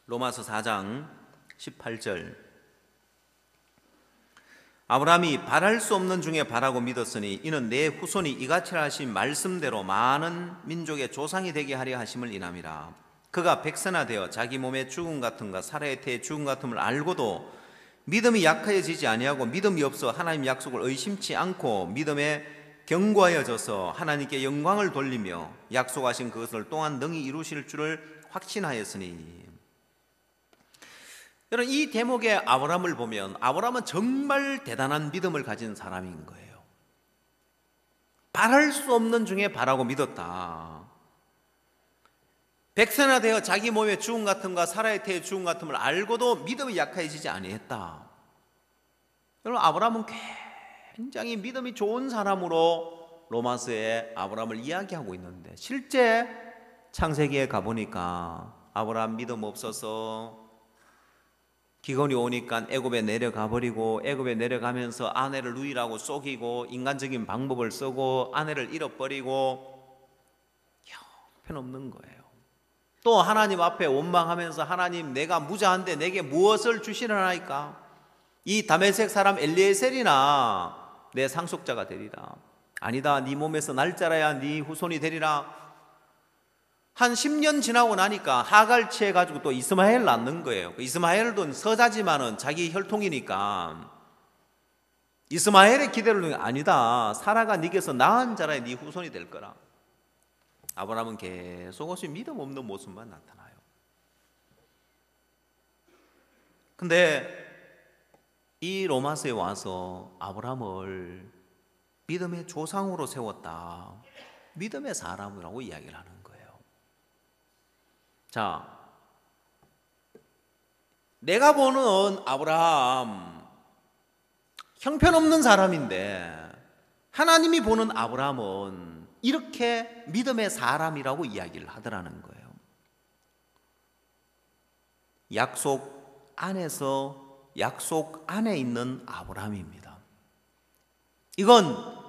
로마서 4장 18절. 아브라함이 바랄 수 없는 중에 바라고 믿었으니 이는 내 후손이 이같이 하신 말씀대로 많은 민족의 조상이 되게 하려 하심을 인함이라. 그가 백선하되어 자기 몸의 죽음 같음과 사라의 태의 죽음 같음을 알고도 믿음이 약해지지 아니하고 믿음이 없어 하나님 약속을 의심치 않고 믿음에 견고하여져서 하나님께 영광을 돌리며 약속하신 그것을 또한 능히 이루실 줄을 확신하였으니. 여러분, 이 대목의 아브라함을 보면 아브라함은 정말 대단한 믿음을 가진 사람인 거예요. 바랄 수 없는 중에 바라고 믿었다. 백선하되어 자기 몸의 죽음 같음과 사라의 태의 죽음 같음을 알고도 믿음이 약해지지 아니했다. 여러분, 아브라함은 굉장히 믿음이 좋은 사람으로 로마서에 아브라함을 이야기하고 있는데, 실제 창세기에 가보니까 아브라함 믿음 없어서 기근이 오니까 애굽에 내려가 버리고, 애굽에 내려가면서 아내를 누이라고 속이고 인간적인 방법을 쓰고 아내를 잃어버리고 형편없는 거예요. 또 하나님 앞에 원망하면서 하나님, 내가 무자한데 내게 무엇을 주시려나이까? 이 다메섹 사람 엘리에셀이나 내 상속자가 되리라. 아니다, 네 몸에서 날 자라야 네 후손이 되리라. 한 10년 지나고 나니까 하갈치 해가지고 또 이스마엘 낳는 거예요. 이스마엘도 서자지만은 자기 혈통이니까 이스마엘의 기대를 아니다, 사라가 네게서 낳은 자라야 네 후손이 될 거라. 아브라함은 계속 없이 믿음 없는 모습만 나타나요. 근데 이 로마서에 와서 아브라함을 믿음의 조상으로 세웠다, 믿음의 사람이라고 이야기를 하는 거예요. 자, 내가 보는 아브라함 형편없는 사람인데 하나님이 보는 아브라함은 이렇게 믿음의 사람이라고 이야기를 하더라는 거예요. 약속 안에서 약속 안에 있는 아브라함입니다. 이건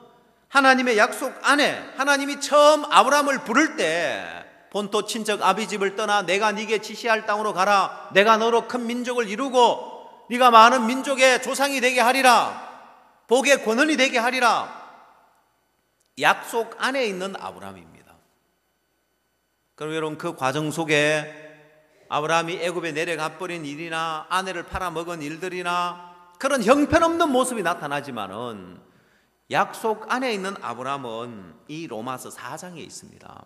하나님의 약속 안에, 하나님이 처음 아브라함을 부를 때 본토 친척 아비집을 떠나 내가 네게 지시할 땅으로 가라, 내가 너로 큰 민족을 이루고 네가 많은 민족의 조상이 되게 하리라, 복의 권원이 되게 하리라, 약속 안에 있는 아브라함입니다. 그럼 여러분, 그 과정 속에 아브라함이 애굽에 내려가 버린 일이나 아내를 팔아먹은 일들이나 그런 형편없는 모습이 나타나지만은 약속 안에 있는 아브라함은 이 로마서 4장에 있습니다.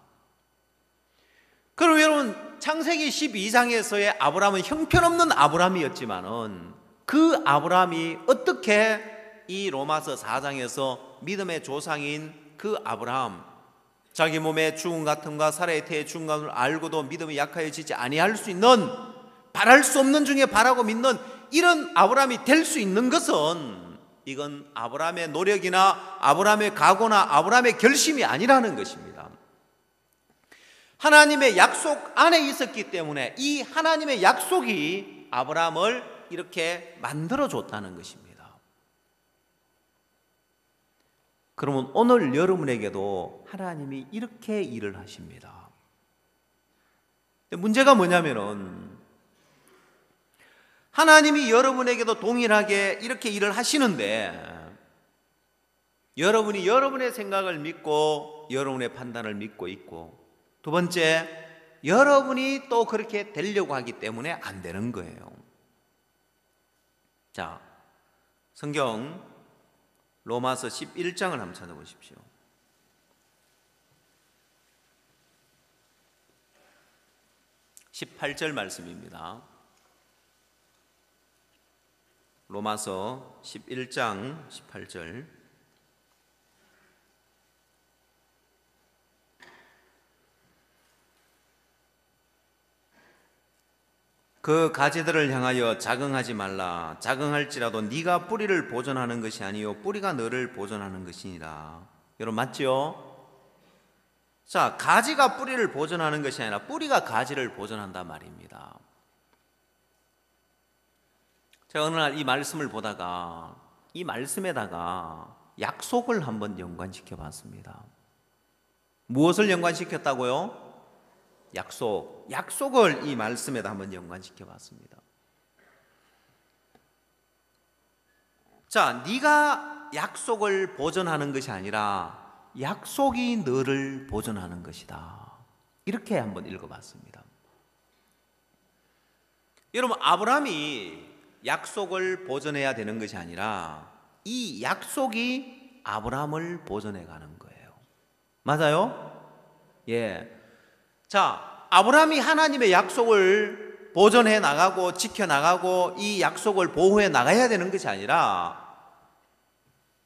그럼 여러분, 창세기 12장에서의 아브라함은 형편없는 아브라함이었지만은 그 아브라함이 어떻게 이 로마서 4장에서 믿음의 조상인 그 아브라함, 자기 몸의 죽음 같음과 사라의 태의 죽음 같음을 알고도 믿음이 약하여지지 아니할 수 있는, 바랄 수 없는 중에 바라고 믿는 이런 아브라함이 될 수 있는 것은 이건 아브라함의 노력이나 아브라함의 각오나 아브라함의 결심이 아니라는 것입니다. 하나님의 약속 안에 있었기 때문에 이 하나님의 약속이 아브라함을 이렇게 만들어줬다는 것입니다. 그러면 오늘 여러분에게도 하나님이 이렇게 일을 하십니다. 문제가 뭐냐면은 하나님이 여러분에게도 동일하게 이렇게 일을 하시는데 여러분이 여러분의 생각을 믿고 여러분의 판단을 믿고 있고, 두 번째, 여러분이 또 그렇게 되려고 하기 때문에 안 되는 거예요. 자, 성경 로마서 11장을 한번 찾아보십시오. (18절) 말씀입니다. 로마서 11장 18절. 그 가지들을 향하여 자긍하지 말라. 자긍할지라도 네가 뿌리를 보존하는 것이 아니요 뿌리가 너를 보존하는 것이니라. 여러분, 맞죠? 자, 가지가 뿌리를 보존하는 것이 아니라 뿌리가 가지를 보존한단 말입니다. 제가 어느 날 이 말씀을 보다가 이 말씀에다가 약속을 한번 연관시켜 봤습니다. 무엇을 연관시켰다고요? 약속을 이 말씀에다 한번 연관시켜 봤습니다. 자, 네가 약속을 보존하는 것이 아니라 약속이 너를 보존하는 것이다. 이렇게 한번 읽어봤습니다. 여러분, 아브라함이 약속을 보존해야 되는 것이 아니라 이 약속이 아브라함을 보존해 가는 거예요. 맞아요? 예. 자, 아브라함이 하나님의 약속을 보존해 나가고 지켜 나가고 이 약속을 보호해 나가야 되는 것이 아니라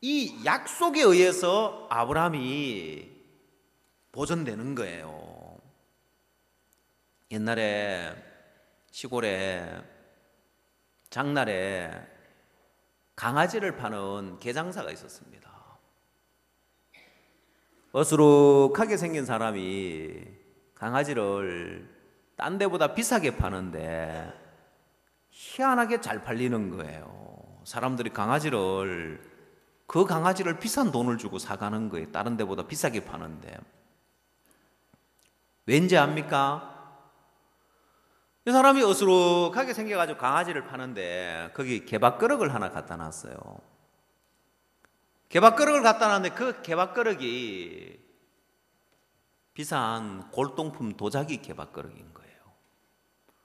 이 약속에 의해서 아브라함이 보존되는 거예요. 옛날에 시골에 장날에 강아지를 파는 개장사가 있었습니다. 어수룩하게 생긴 사람이 강아지를 딴 데보다 비싸게 파는데 희한하게 잘 팔리는 거예요. 사람들이 그 강아지를 비싼 돈을 주고 사가는 거예요. 다른 데보다 비싸게 파는데. 왠지 압니까? 이 사람이 어수룩하게 생겨가지고 강아지를 파는데 거기 개밥그릇을 하나 갖다 놨어요. 개밥그릇을 갖다 놨는데 그 개밥그릇이 비싼 골동품 도자기 개밥그릇인 거예요.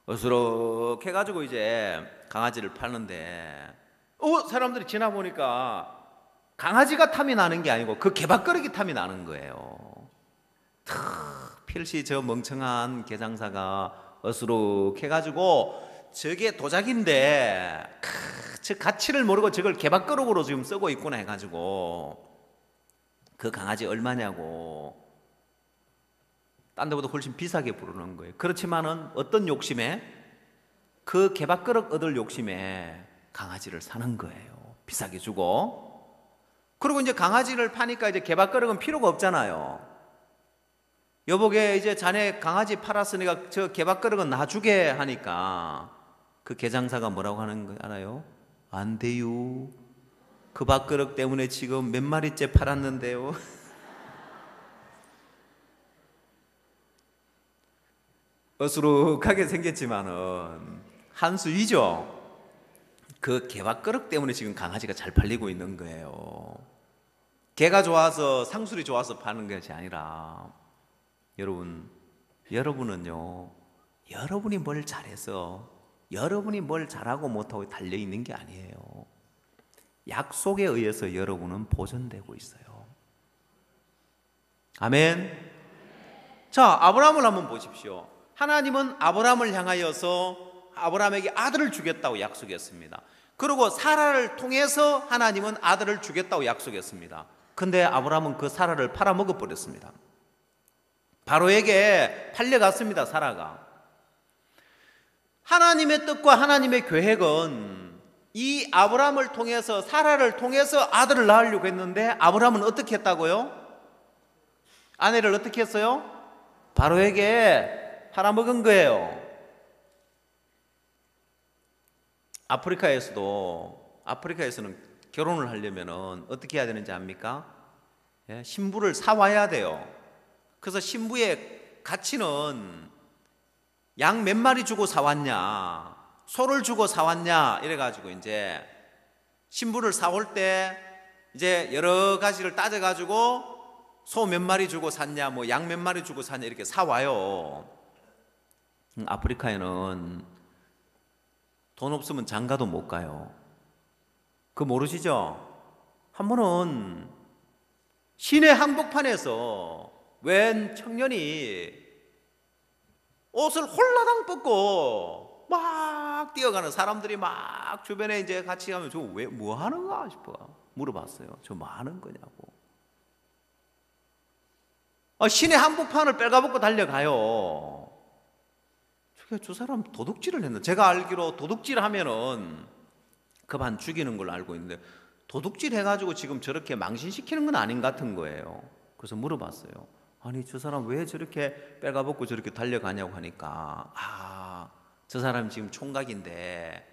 어수룩해가지고 이제 강아지를 파는데 사람들이 지나보니까 강아지가 탐이 나는 게 아니고 그 개밥그릇이 탐이 나는 거예요. 필시 저 멍청한 개장사가 어수룩해가지고 저게 도자기인데 저 가치를 모르고 저걸 개밥그릇으로 지금 쓰고 있구나 해가지고 그 강아지 얼마냐고 딴 데보다 훨씬 비싸게 부르는 거예요. 그렇지만은 어떤 욕심에? 그 개밥그릇 얻을 욕심에 강아지를 사는 거예요. 비싸게 주고. 그리고 이제 강아지를 파니까 이제 개밥그릇은 필요가 없잖아요. 여보게 이제 자네 강아지 팔았으니까 저 개밥그릇은 놔주게 하니까 그 개장사가 뭐라고 하는 거 알아요? 안 돼요. 그 밥그릇 때문에 지금 몇 마리째 팔았는데요. 어수룩하게 생겼지만은 한수위죠. 그 개밥그릇 때문에 지금 강아지가 잘 팔리고 있는 거예요. 개가 좋아서 상술이 좋아서 파는 것이 아니라 여러분은요, 여러분이 뭘 잘해서 여러분이 뭘 잘하고 못하고 달려있는 게 아니에요. 약속에 의해서 여러분은 보존되고 있어요. 아멘. 자, 아브라함을 한번 보십시오. 하나님은 아브라함을 향하여서 아브라함에게 아들을 주겠다고 약속했습니다. 그리고 사라를 통해서 하나님은 아들을 주겠다고 약속했습니다. 근데 아브라함은 그 사라를 팔아먹어 버렸습니다. 바로에게 팔려갔습니다. 사라가. 하나님의 뜻과 하나님의 계획은 이 아브라함을 통해서, 사라를 통해서 아들을 낳으려고 했는데 아브라함은 어떻게 했다고요? 아내를 어떻게 했어요? 바로에게 팔아먹은 거예요. 아프리카에서는 결혼을 하려면 어떻게 해야 되는지 압니까? 예? 신부를 사와야 돼요. 그래서 신부의 가치는 양 몇 마리 주고 사왔냐, 소를 주고 사왔냐, 이래가지고 이제 신부를 사올 때 이제 여러 가지를 따져가지고 소 몇 마리 주고 샀냐, 뭐 양 몇 마리 주고 샀냐, 이렇게 사와요. 아프리카에는 돈 없으면 장가도 못 가요. 그거 모르시죠? 한 번은 시내 한복판에서 웬 청년이 옷을 홀라당 벗고 막 뛰어가는 사람들이 막 주변에 이제 같이 가면 저 왜 뭐 하는가 싶어 물어봤어요. 저 뭐 하는 거냐고. 시내 한복판을 빨가벗고 달려가요. 저 사람 도둑질을 했는데, 제가 알기로 도둑질 하면은 그만 죽이는 걸로 알고 있는데 도둑질 해가지고 지금 저렇게 망신시키는 건 아닌 같은 거예요. 그래서 물어봤어요. 아니 저 사람 왜 저렇게 빨가벗고 저렇게 달려가냐고 하니까 저 사람 지금 총각인데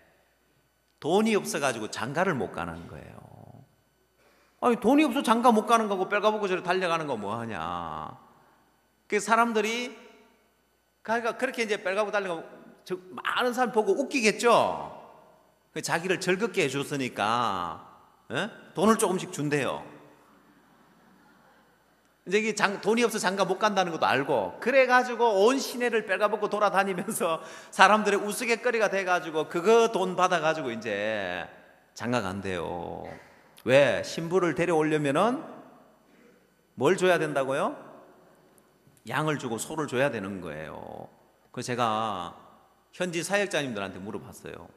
돈이 없어가지고 장가를 못 가는 거예요. 아니 돈이 없어 장가 못 가는 거고 빨가벗고 저렇게 달려가는 거 뭐 하냐. 그 사람들이 그러니까 그렇게 이제 빨가벗고 달려가고 많은 사람 보고 웃기겠죠. 자기를 즐겁게 해줬으니까 돈을 조금씩 준대요. 이제 이게 돈이 없어 장가 못 간다는 것도 알고, 그래가지고 온 시내를 빨가벗고 돌아다니면서 사람들의 우스갯거리가 돼가지고 그거 돈 받아가지고 이제 장가 간대요. 왜? 신부를 데려오려면은 뭘 줘야 된다고요? 양을 주고 소를 줘야 되는 거예요. 그래서 제가 현지 사역자님들한테 물어봤어요.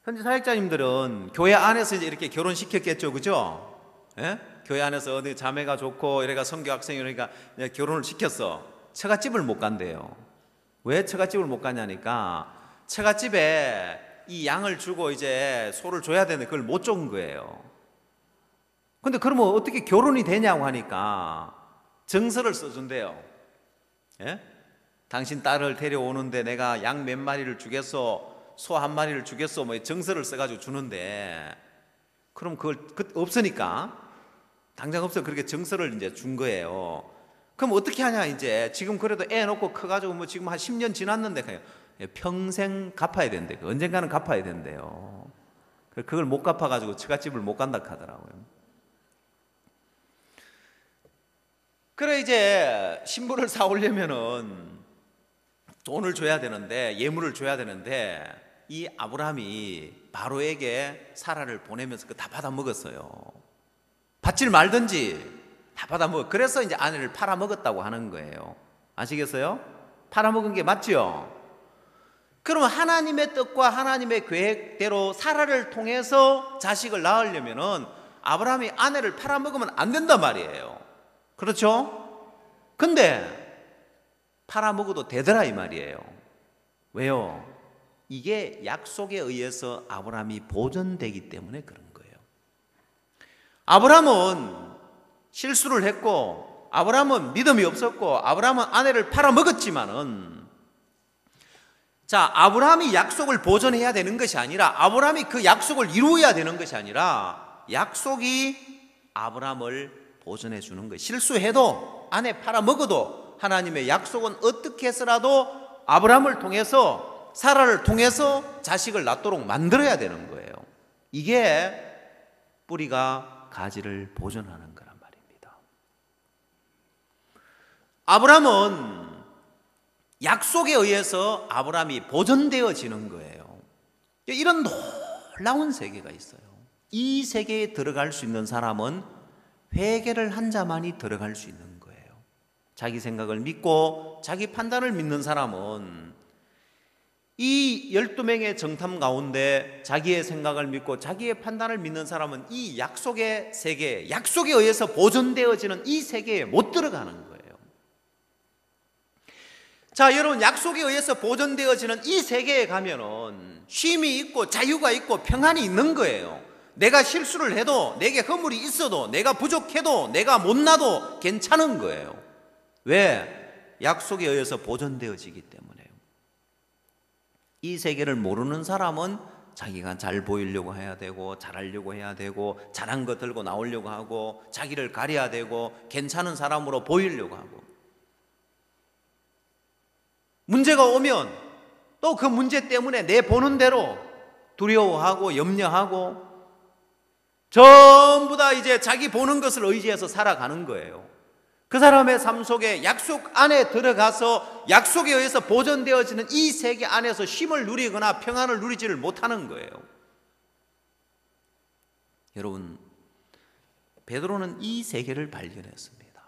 현지 사역자님들은 교회 안에서 이제 이렇게 결혼시켰겠죠, 그죠? 예? 교회 안에서 어디 자매가 좋고 이래가 선교 학생이니까 결혼을 시켰어. 처갓집을 못 간대요. 왜 처갓집을 못 가냐니까 처갓집에 이 양을 주고 이제 소를 줘야 되는데 그걸 못 준 거예요. 근데 그러면 어떻게 결혼이 되냐고 하니까 정서를 써준대요. 예? 당신 딸을 데려오는데 내가 양 몇 마리를 주겠어, 소 한 마리를 주겠어, 뭐 정서를 써가지고 주는데, 그럼 그걸 없으니까 당장 없어 그렇게 정서를 이제 준 거예요. 그럼 어떻게 하냐 이제 지금 그래도 애 놓고 커가지고 뭐 지금 한 10년 지났는데 그냥 평생 갚아야 된대. 언젠가는 갚아야 된대요. 그걸 못 갚아가지고 처갓집을 못 간다 하더라고요. 그래 이제 신부를 사오려면은 돈을 줘야 되는데, 예물을 줘야 되는데, 이 아브라함이 바로에게 사라를 보내면서 그거 다 받아 먹었어요. 받질 말든지 다 받아 먹어. 그래서 이제 아내를 팔아 먹었다고 하는 거예요. 아시겠어요? 팔아 먹은 게 맞죠? 그러면 하나님의 뜻과 하나님의 계획대로 사라를 통해서 자식을 낳으려면은 아브라함이 아내를 팔아 먹으면 안 된단 말이에요. 그렇죠? 근데 팔아먹어도 되더라 이 말이에요. 왜요? 이게 약속에 의해서 아브라함이 보존되기 때문에 그런 거예요. 아브라함은 실수를 했고 아브라함은 믿음이 없었고 아브라함은 아내를 팔아먹었지만은, 자, 아브라함이 약속을 보존해야 되는 것이 아니라, 아브라함이 그 약속을 이루어야 되는 것이 아니라, 약속이 아브라함을 보존해 주는 거예요. 실수해도, 아내 팔아먹어도 하나님의 약속은 어떻게 해서라도 아브라함을 통해서, 사라를 통해서 자식을 낳도록 만들어야 되는 거예요. 이게 뿌리가 가지를 보존하는 거란 말입니다. 아브라함은 약속에 의해서 아브라함이 보존되어지는 거예요. 이런 놀라운 세계가 있어요. 이 세계에 들어갈 수 있는 사람은 회개를 한 자만이 들어갈 수 있는 거예요. 자기 생각을 믿고 자기 판단을 믿는 사람은, 이 12명의 정탐 가운데 자기의 생각을 믿고 자기의 판단을 믿는 사람은 이 약속의 세계, 약속에 의해서 보존되어지는 이 세계에 못 들어가는 거예요. 자, 여러분, 약속에 의해서 보존되어지는 이 세계에 가면은 쉼이 있고 자유가 있고 평안이 있는 거예요. 내가 실수를 해도, 내게 허물이 있어도, 내가 부족해도, 내가 못나도 괜찮은 거예요. 왜? 약속에 의해서 보존되어지기 때문에요. 이 세계를 모르는 사람은 자기가 잘 보이려고 해야 되고, 잘하려고 해야 되고, 잘한 거 들고 나오려고 하고, 자기를 가려야 되고, 괜찮은 사람으로 보이려고 하고, 문제가 오면 또 그 문제 때문에 내 보는 대로 두려워하고 염려하고 전부 다 이제 자기 보는 것을 의지해서 살아가는 거예요. 그 사람의 삶 속에 약속 안에 들어가서 약속에 의해서 보존되어지는 이 세계 안에서 쉼을 누리거나 평안을 누리지를 못하는 거예요. 여러분, 베드로는 이 세계를 발견했습니다.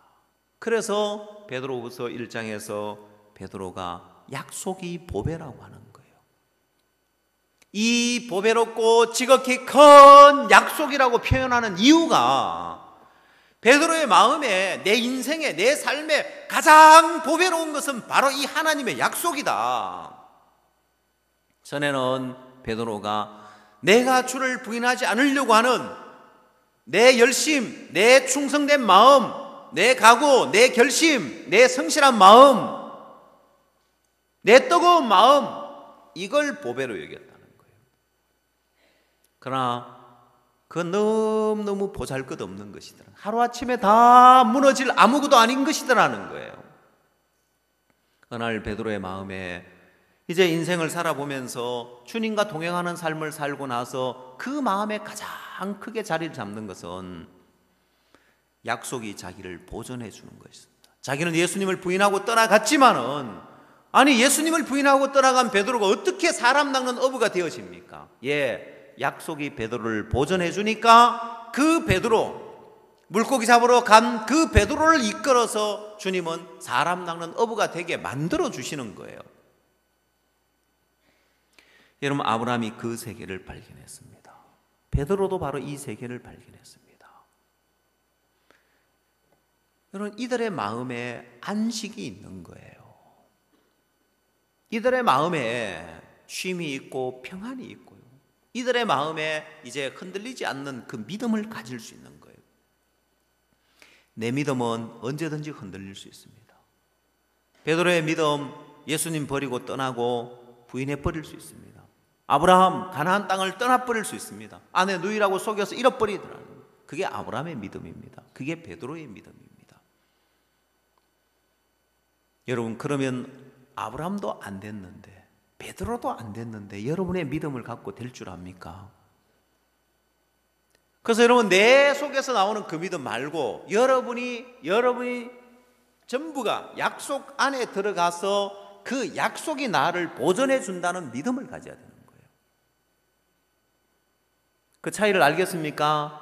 그래서 베드로후서 1장에서 베드로가 약속이 보배라고 하는 거예요. 이 보배롭고 지극히 큰 약속이라고 표현하는 이유가, 베드로의 마음에, 내 인생에, 내 삶에 가장 보배로운 것은 바로 이 하나님의 약속이다. 전에는 베드로가 내가 주를 부인하지 않으려고 하는 내 열심, 내 충성된 마음, 내 각오, 내 결심, 내 성실한 마음, 내 뜨거운 마음, 이걸 보배로 여겼다는 거예요. 그러나 그건 너무너무 보잘것없는 것이더라. 하루아침에 다 무너질 아무것도 아닌 것이더라는 거예요. 그날 베드로의 마음에 이제 인생을 살아보면서 주님과 동행하는 삶을 살고 나서 그 마음에 가장 크게 자리를 잡는 것은 약속이 자기를 보존해 주는 것입니다. 자기는 예수님을 부인하고 떠나갔지만은, 아니, 예수님을 부인하고 떠나간 베드로가 어떻게 사람 낚는 어부가 되어집니까? 약속이 베드로를 보존해 주니까 그 베드로, 물고기 잡으러 간 그 베드로를 이끌어서 주님은 사람 낚는 어부가 되게 만들어 주시는 거예요. 여러분, 아브라함이 그 세계를 발견했습니다. 베드로도 바로 이 세계를 발견했습니다. 여러분, 이들의 마음에 안식이 있는 거예요. 이들의 마음에 쉼이 있고 평안이 있고요. 이들의 마음에 이제 흔들리지 않는 그 믿음을 가질 수 있는 거예요. 내 믿음은 언제든지 흔들릴 수 있습니다. 베드로의 믿음, 예수님 버리고 떠나고 부인해 버릴 수 있습니다. 아브라함 가나안 땅을 떠나버릴 수 있습니다. 아내 누이라고 속여서 잃어버리더라는 거예요. 그게 아브라함의 믿음입니다. 그게 베드로의 믿음입니다. 여러분, 그러면 아브라함도 안 됐는데, 베드로도 안 됐는데 여러분의 믿음을 갖고 될 줄 압니까? 그래서 여러분, 내 속에서 나오는 그 믿음 말고 여러분이 전부가 약속 안에 들어가서 그 약속이 나를 보존해 준다는 믿음을 가져야 되는 거예요. 그 차이를 알겠습니까?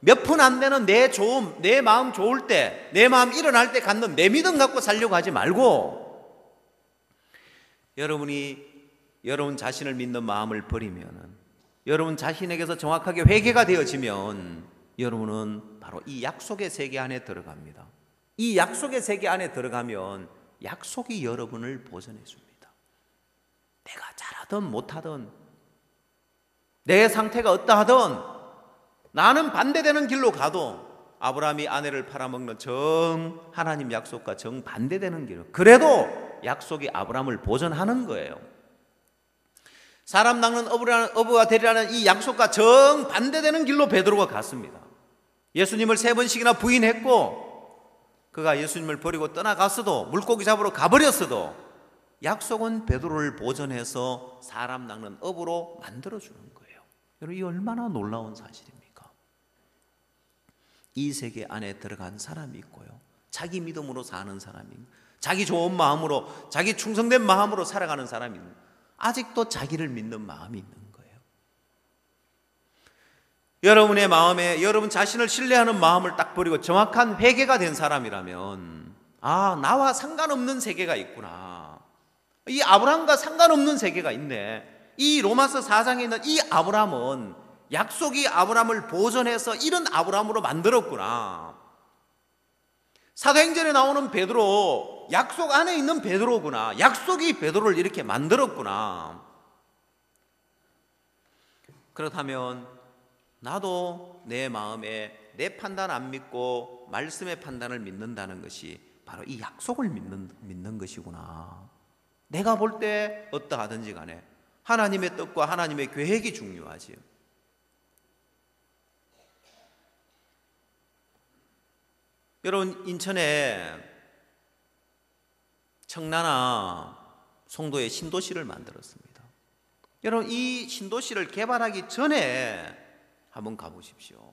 몇 푼 안 되는 내 마음 좋을 때, 내 마음 일어날 때 갖는 내 믿음 갖고 살려고 하지 말고, 여러분 자신을 믿는 마음을 버리면은, 여러분 자신에게서 정확하게 회개가 되어지면 여러분은 바로 이 약속의 세계 안에 들어갑니다. 이 약속의 세계 안에 들어가면 약속이 여러분을 보존해 줍니다. 내가 잘하든 못하든, 내 상태가 어떠하든, 나는 반대되는 길로 가도 아브라함이 아내를 팔아먹는 하나님 약속과 정반대되는 길은, 그래도 약속이 아브라함을 보전하는 거예요. 사람 낚는 어부가 되리라는 이 약속과 정반대되는 길로 베드로가 갔습니다. 예수님을 3번씩이나 부인했고, 그가 예수님을 버리고 떠나갔어도, 물고기 잡으러 가버렸어도 약속은 베드로를 보전해서 사람 낚는 어부로 만들어주는 거예요. 여러분, 이 얼마나 놀라운 사실입니까? 이 세계 안에 들어간 사람이 있고요, 자기 믿음으로 사는 사람이, 자기 좋은 마음으로, 자기 충성된 마음으로 살아가는 사람이, 아직도 자기를 믿는 마음이 있는 거예요. 여러분의 마음에 여러분 자신을 신뢰하는 마음을 딱 버리고 정확한 회개가 된 사람이라면, 나와 상관없는 세계가 있구나, 이 아브라함과 상관없는 세계가 있네, 이 로마서 4장에 있는 이 아브라함은 약속이 아브라함을 보존해서 이런 아브라함으로 만들었구나, 사도행전에 나오는 베드로 약속 안에 있는 베드로구나, 약속이 베드로를 이렇게 만들었구나. 그렇다면 나도 내 마음에 내 판단 안 믿고 말씀의 판단을 믿는다는 것이 바로 이 약속을 믿는 것이구나. 내가 볼 때 어떠하든지 간에 하나님의 뜻과 하나님의 계획이 중요하지요. 여러분, 인천에 청라나 송도에 신도시를 만들었습니다. 여러분, 이 신도시를 개발하기 전에 한번 가보십시오.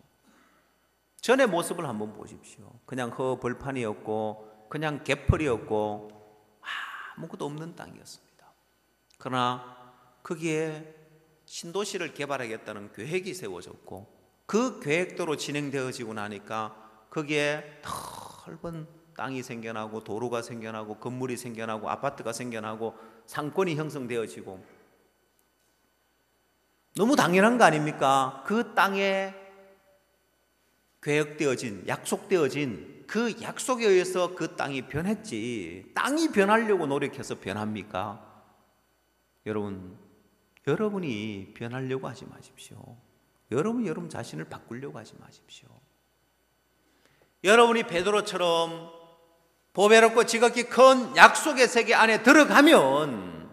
전의 모습을 한번 보십시오. 그냥 벌판이었고 그냥 개펄이었고 아무것도 없는 땅이었습니다. 그러나 거기에 신도시를 개발하겠다는 계획이 세워졌고, 그 계획대로 진행되어지고 나니까 거기에 넓은 땅이 생겨나고 도로가 생겨나고 건물이 생겨나고 아파트가 생겨나고 상권이 형성되어지고, 너무 당연한 거 아닙니까? 그 땅에 계획되어진, 약속되어진 그 약속에 의해서 그 땅이 변했지, 땅이 변하려고 노력해서 변합니까? 여러분이 변하려고 하지 마십시오. 여러분 자신을 바꾸려고 하지 마십시오. 여러분이 베드로처럼 보배롭고 지극히 큰 약속의 세계 안에 들어가면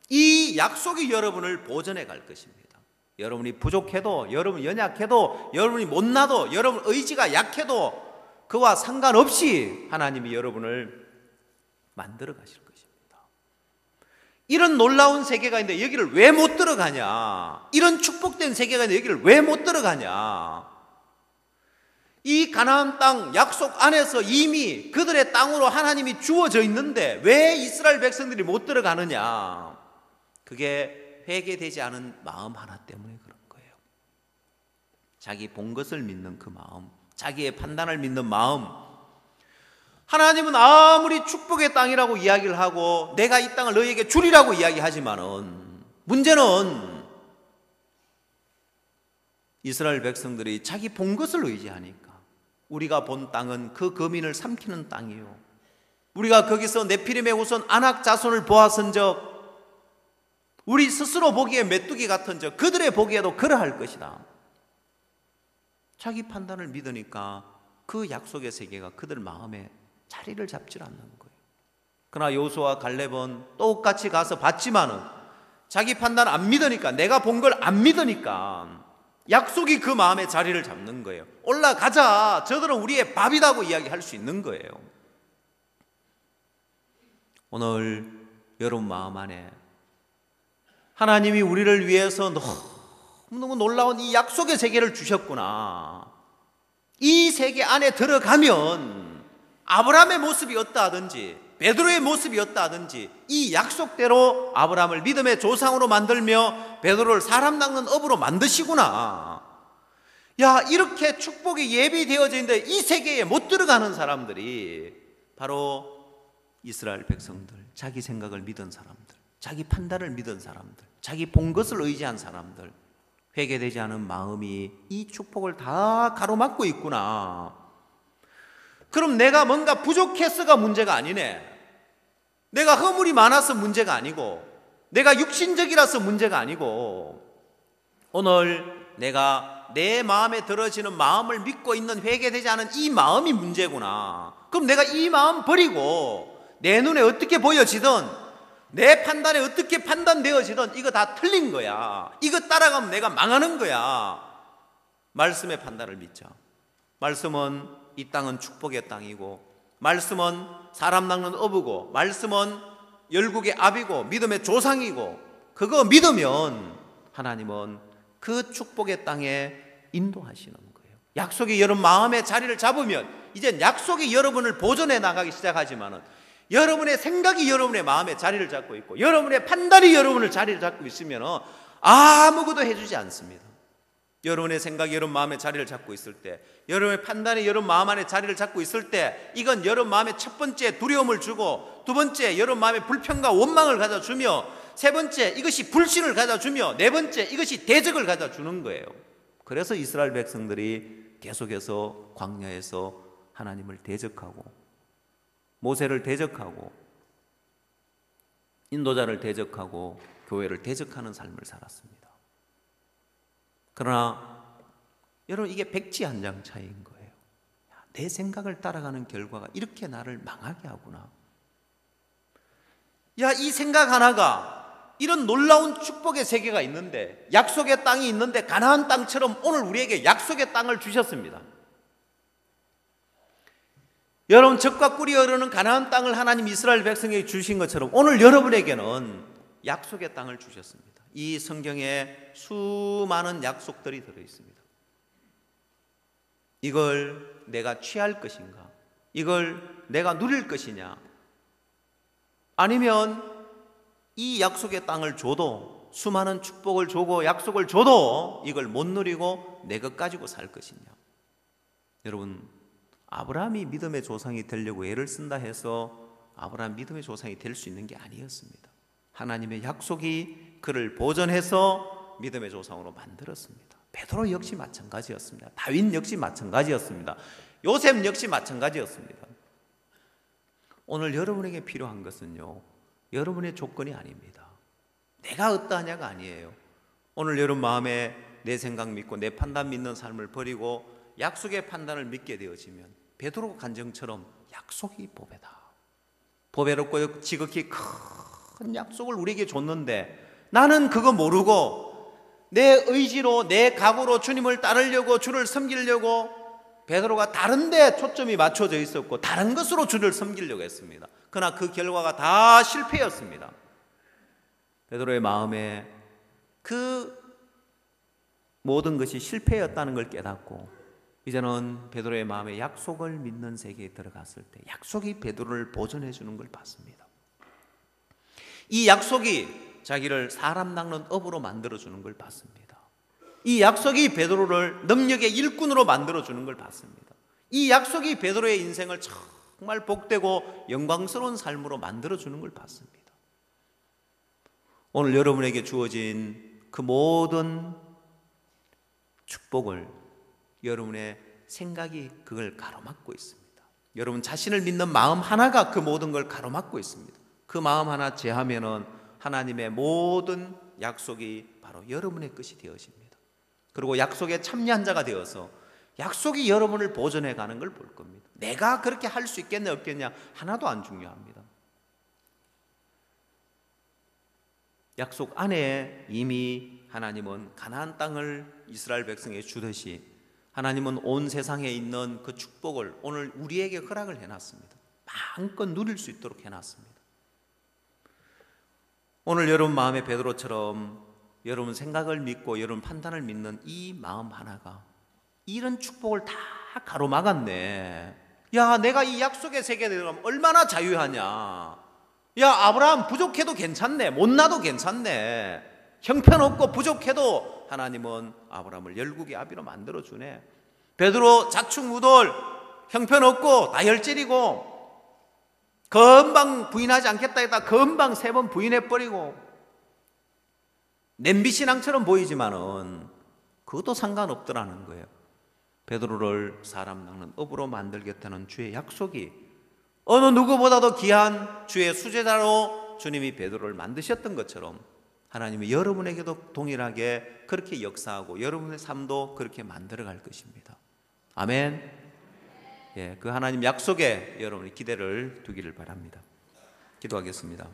이 약속이 여러분을 보전해 갈 것입니다. 여러분이 부족해도, 여러분이 연약해도, 여러분이 못나도, 여러분 의지가 약해도 그와 상관없이 하나님이 여러분을 만들어 가실 것입니다. 이런 놀라운 세계가 있는데 여기를 왜 못 들어가냐? 이런 축복된 세계가 있는데 여기를 왜 못 들어가냐? 이 가나안 땅 약속 안에서 이미 그들의 땅으로 하나님이 주어져 있는데 왜 이스라엘 백성들이 못 들어가느냐? 그게 회개되지 않은 마음 하나 때문에 그런 거예요. 자기 본 것을 믿는 그 마음, 자기의 판단을 믿는 마음. 하나님은 아무리 축복의 땅이라고 이야기를 하고 내가 이 땅을 너희에게 주리라고 이야기하지만은, 문제는 이스라엘 백성들이 자기 본 것을 의지하니까, 우리가 본 땅은 그 거민을 삼키는 땅이요, 우리가 거기서 네피림의 후손 아낙 자손을 보았은적 우리 스스로 보기에 메뚜기 같은적 그들의 보기에도 그러할 것이다. 자기 판단을 믿으니까 그 약속의 세계가 그들 마음에 자리를 잡질 않는 거예요. 그러나 여호수아와 갈렙은 똑같이 가서 봤지만은 자기 판단 안 믿으니까, 내가 본 걸 안 믿으니까 약속이 그 마음에 자리를 잡는 거예요. 올라가자, 저들은 우리의 밥이라고 이야기할 수 있는 거예요. 오늘 여러분 마음 안에 하나님이 우리를 위해서 너무 놀라운 이 약속의 세계를 주셨구나, 이 세계 안에 들어가면 아브라함의 모습이 어떠하든지 베드로의 모습이 어떠하든지 이 약속대로 아브라함을 믿음의 조상으로 만들며 베드로를 사람 낚는 업으로 만드시구나. 야, 이렇게 축복이 예비되어져 있는데 이 세계에 못 들어가는 사람들이 바로 이스라엘 백성들, 자기 생각을 믿은 사람들, 자기 판단을 믿은 사람들, 자기 본 것을 의지한 사람들, 회개되지 않은 마음이 이 축복을 다 가로막고 있구나. 그럼 내가 뭔가 부족해서가 문제가 아니네, 내가 허물이 많아서 문제가 아니고, 내가 육신적이라서 문제가 아니고, 오늘 내가 내 마음에 들어지는 마음을 믿고 있는 회개되지 않은 이 마음이 문제구나. 그럼 내가 이 마음 버리고 내 눈에 어떻게 보여지든 내 판단에 어떻게 판단되어지든 이거 다 틀린 거야. 이거 따라가면 내가 망하는 거야. 말씀의 판단을 믿자. 말씀은 이 땅은 축복의 땅이고, 말씀은 사람 낚는 어부고, 말씀은 열국의 압이고 믿음의 조상이고, 그거 믿으면 하나님은 그 축복의 땅에 인도하시는 거예요. 약속이 여러분 마음에 자리를 잡으면 이제 약속이 여러분을 보존해 나가기 시작하지만은 여러분의 생각이 여러분의 마음에 자리를 잡고 있고 여러분의 판단이 여러분을 자리를 잡고 있으면 아무것도 해주지 않습니다. 여러분의 생각이 여러분 마음에 자리를 잡고 있을 때, 여러분의 판단이 여러분 마음 안에 자리를 잡고 있을 때, 이건 여러분 마음에 첫 번째 두려움을 주고, 두 번째 여러분 마음에 불평과 원망을 가져주며, 세 번째 이것이 불신을 가져주며, 네 번째 이것이 대적을 가져주는 거예요. 그래서 이스라엘 백성들이 계속해서 광야에서 하나님을 대적하고 모세를 대적하고 인도자를 대적하고 교회를 대적하는 삶을 살았습니다. 그러나 여러분, 이게 백지 한 장 차이인 거예요. 내 생각을 따라가는 결과가 이렇게 나를 망하게 하구나. 야, 이 생각 하나가 이런 놀라운 축복의 세계가 있는데, 약속의 땅이 있는데 가나안 땅처럼 오늘 우리에게 약속의 땅을 주셨습니다. 여러분, 젖과 꿀이 흐르는 가나안 땅을 하나님 이스라엘 백성에게 주신 것처럼 오늘 여러분에게는 약속의 땅을 주셨습니다. 이 성경에 수많은 약속들이 들어있습니다. 이걸 내가 취할 것인가? 이걸 내가 누릴 것이냐? 아니면 이 약속의 땅을 줘도, 수많은 축복을 주고 약속을 줘도 이걸 못 누리고 내 것 가지고 살 것이냐? 여러분, 아브라함이 믿음의 조상이 되려고 애를 쓴다 해서 아브라함 믿음의 조상이 될 수 있는 게 아니었습니다. 하나님의 약속이 그를 보존해서 믿음의 조상으로 만들었습니다. 베드로 역시 마찬가지였습니다. 다윗 역시 마찬가지였습니다. 요셉 역시 마찬가지였습니다. 오늘 여러분에게 필요한 것은요, 여러분의 조건이 아닙니다. 내가 어떠하냐가 아니에요. 오늘 여러분 마음에 내 생각 믿고 내 판단 믿는 삶을 버리고 약속의 판단을 믿게 되어지면 베드로 간증처럼 약속이 보배다. 보배롭고 지극히 큰 약속을 우리에게 줬는데 나는 그거 모르고 내 의지로 내 각오로 주님을 따르려고 주를 섬기려고 베드로가 다른 데 초점이 맞춰져 있었고 다른 것으로 주를 섬기려고 했습니다. 그러나 그 결과가 다 실패였습니다. 베드로의 마음에 그 모든 것이 실패였다는 걸 깨닫고 이제는 베드로의 마음에 약속을 믿는 세계에 들어갔을 때 약속이 베드로를 보존해 주는 걸 봤습니다. 이 약속이 자기를 사람 낚는 업으로 만들어 주는 걸 봤습니다. 이 약속이 베드로를 능력의 일꾼으로 만들어 주는 걸 봤습니다. 이 약속이 베드로의 인생을 정말 복되고 영광스러운 삶으로 만들어 주는 걸 봤습니다. 오늘 여러분에게 주어진 그 모든 축복을 여러분의 생각이 그걸 가로막고 있습니다. 여러분 자신을 믿는 마음 하나가 그 모든 걸 가로막고 있습니다. 그 마음 하나 제하면은 하나님의 모든 약속이 바로 여러분의 것이 되어집니다. 그리고 약속에 참여한 자가 되어서 약속이 여러분을 보존해 가는 걸 볼 겁니다. 내가 그렇게 할 수 있겠냐 없겠냐 하나도 안 중요합니다. 약속 안에 이미 하나님은 가나안 땅을 이스라엘 백성에게 주듯이 하나님은 온 세상에 있는 그 축복을 오늘 우리에게 허락을 해놨습니다. 마음껏 누릴 수 있도록 해놨습니다. 오늘 여러분 마음에 베드로처럼 여러분 생각을 믿고 여러분 판단을 믿는 이 마음 하나가 이런 축복을 다 가로막았네. 야, 내가 이 약속의 세계에 들어가면 얼마나 자유하냐. 야, 아브라함 부족해도 괜찮네. 못나도 괜찮네. 형편없고 부족해도 하나님은 아브라함을 열국의 아비로 만들어주네. 베드로 자충우돌 형편없고 다혈질이고 금방 부인하지 않겠다 했다 금방 3번 부인해버리고 냄비신앙처럼 보이지만은 그것도 상관없더라는 거예요. 베드로를 사람 낚는 업으로 만들겠다는 주의 약속이 어느 누구보다도 귀한 주의 수제자로 주님이 베드로를 만드셨던 것처럼 하나님이 여러분에게도 동일하게 그렇게 역사하고 여러분의 삶도 그렇게 만들어 갈 것입니다. 아멘. 예, 그 하나님 약속에 여러분이 기대를 두기를 바랍니다. 기도하겠습니다.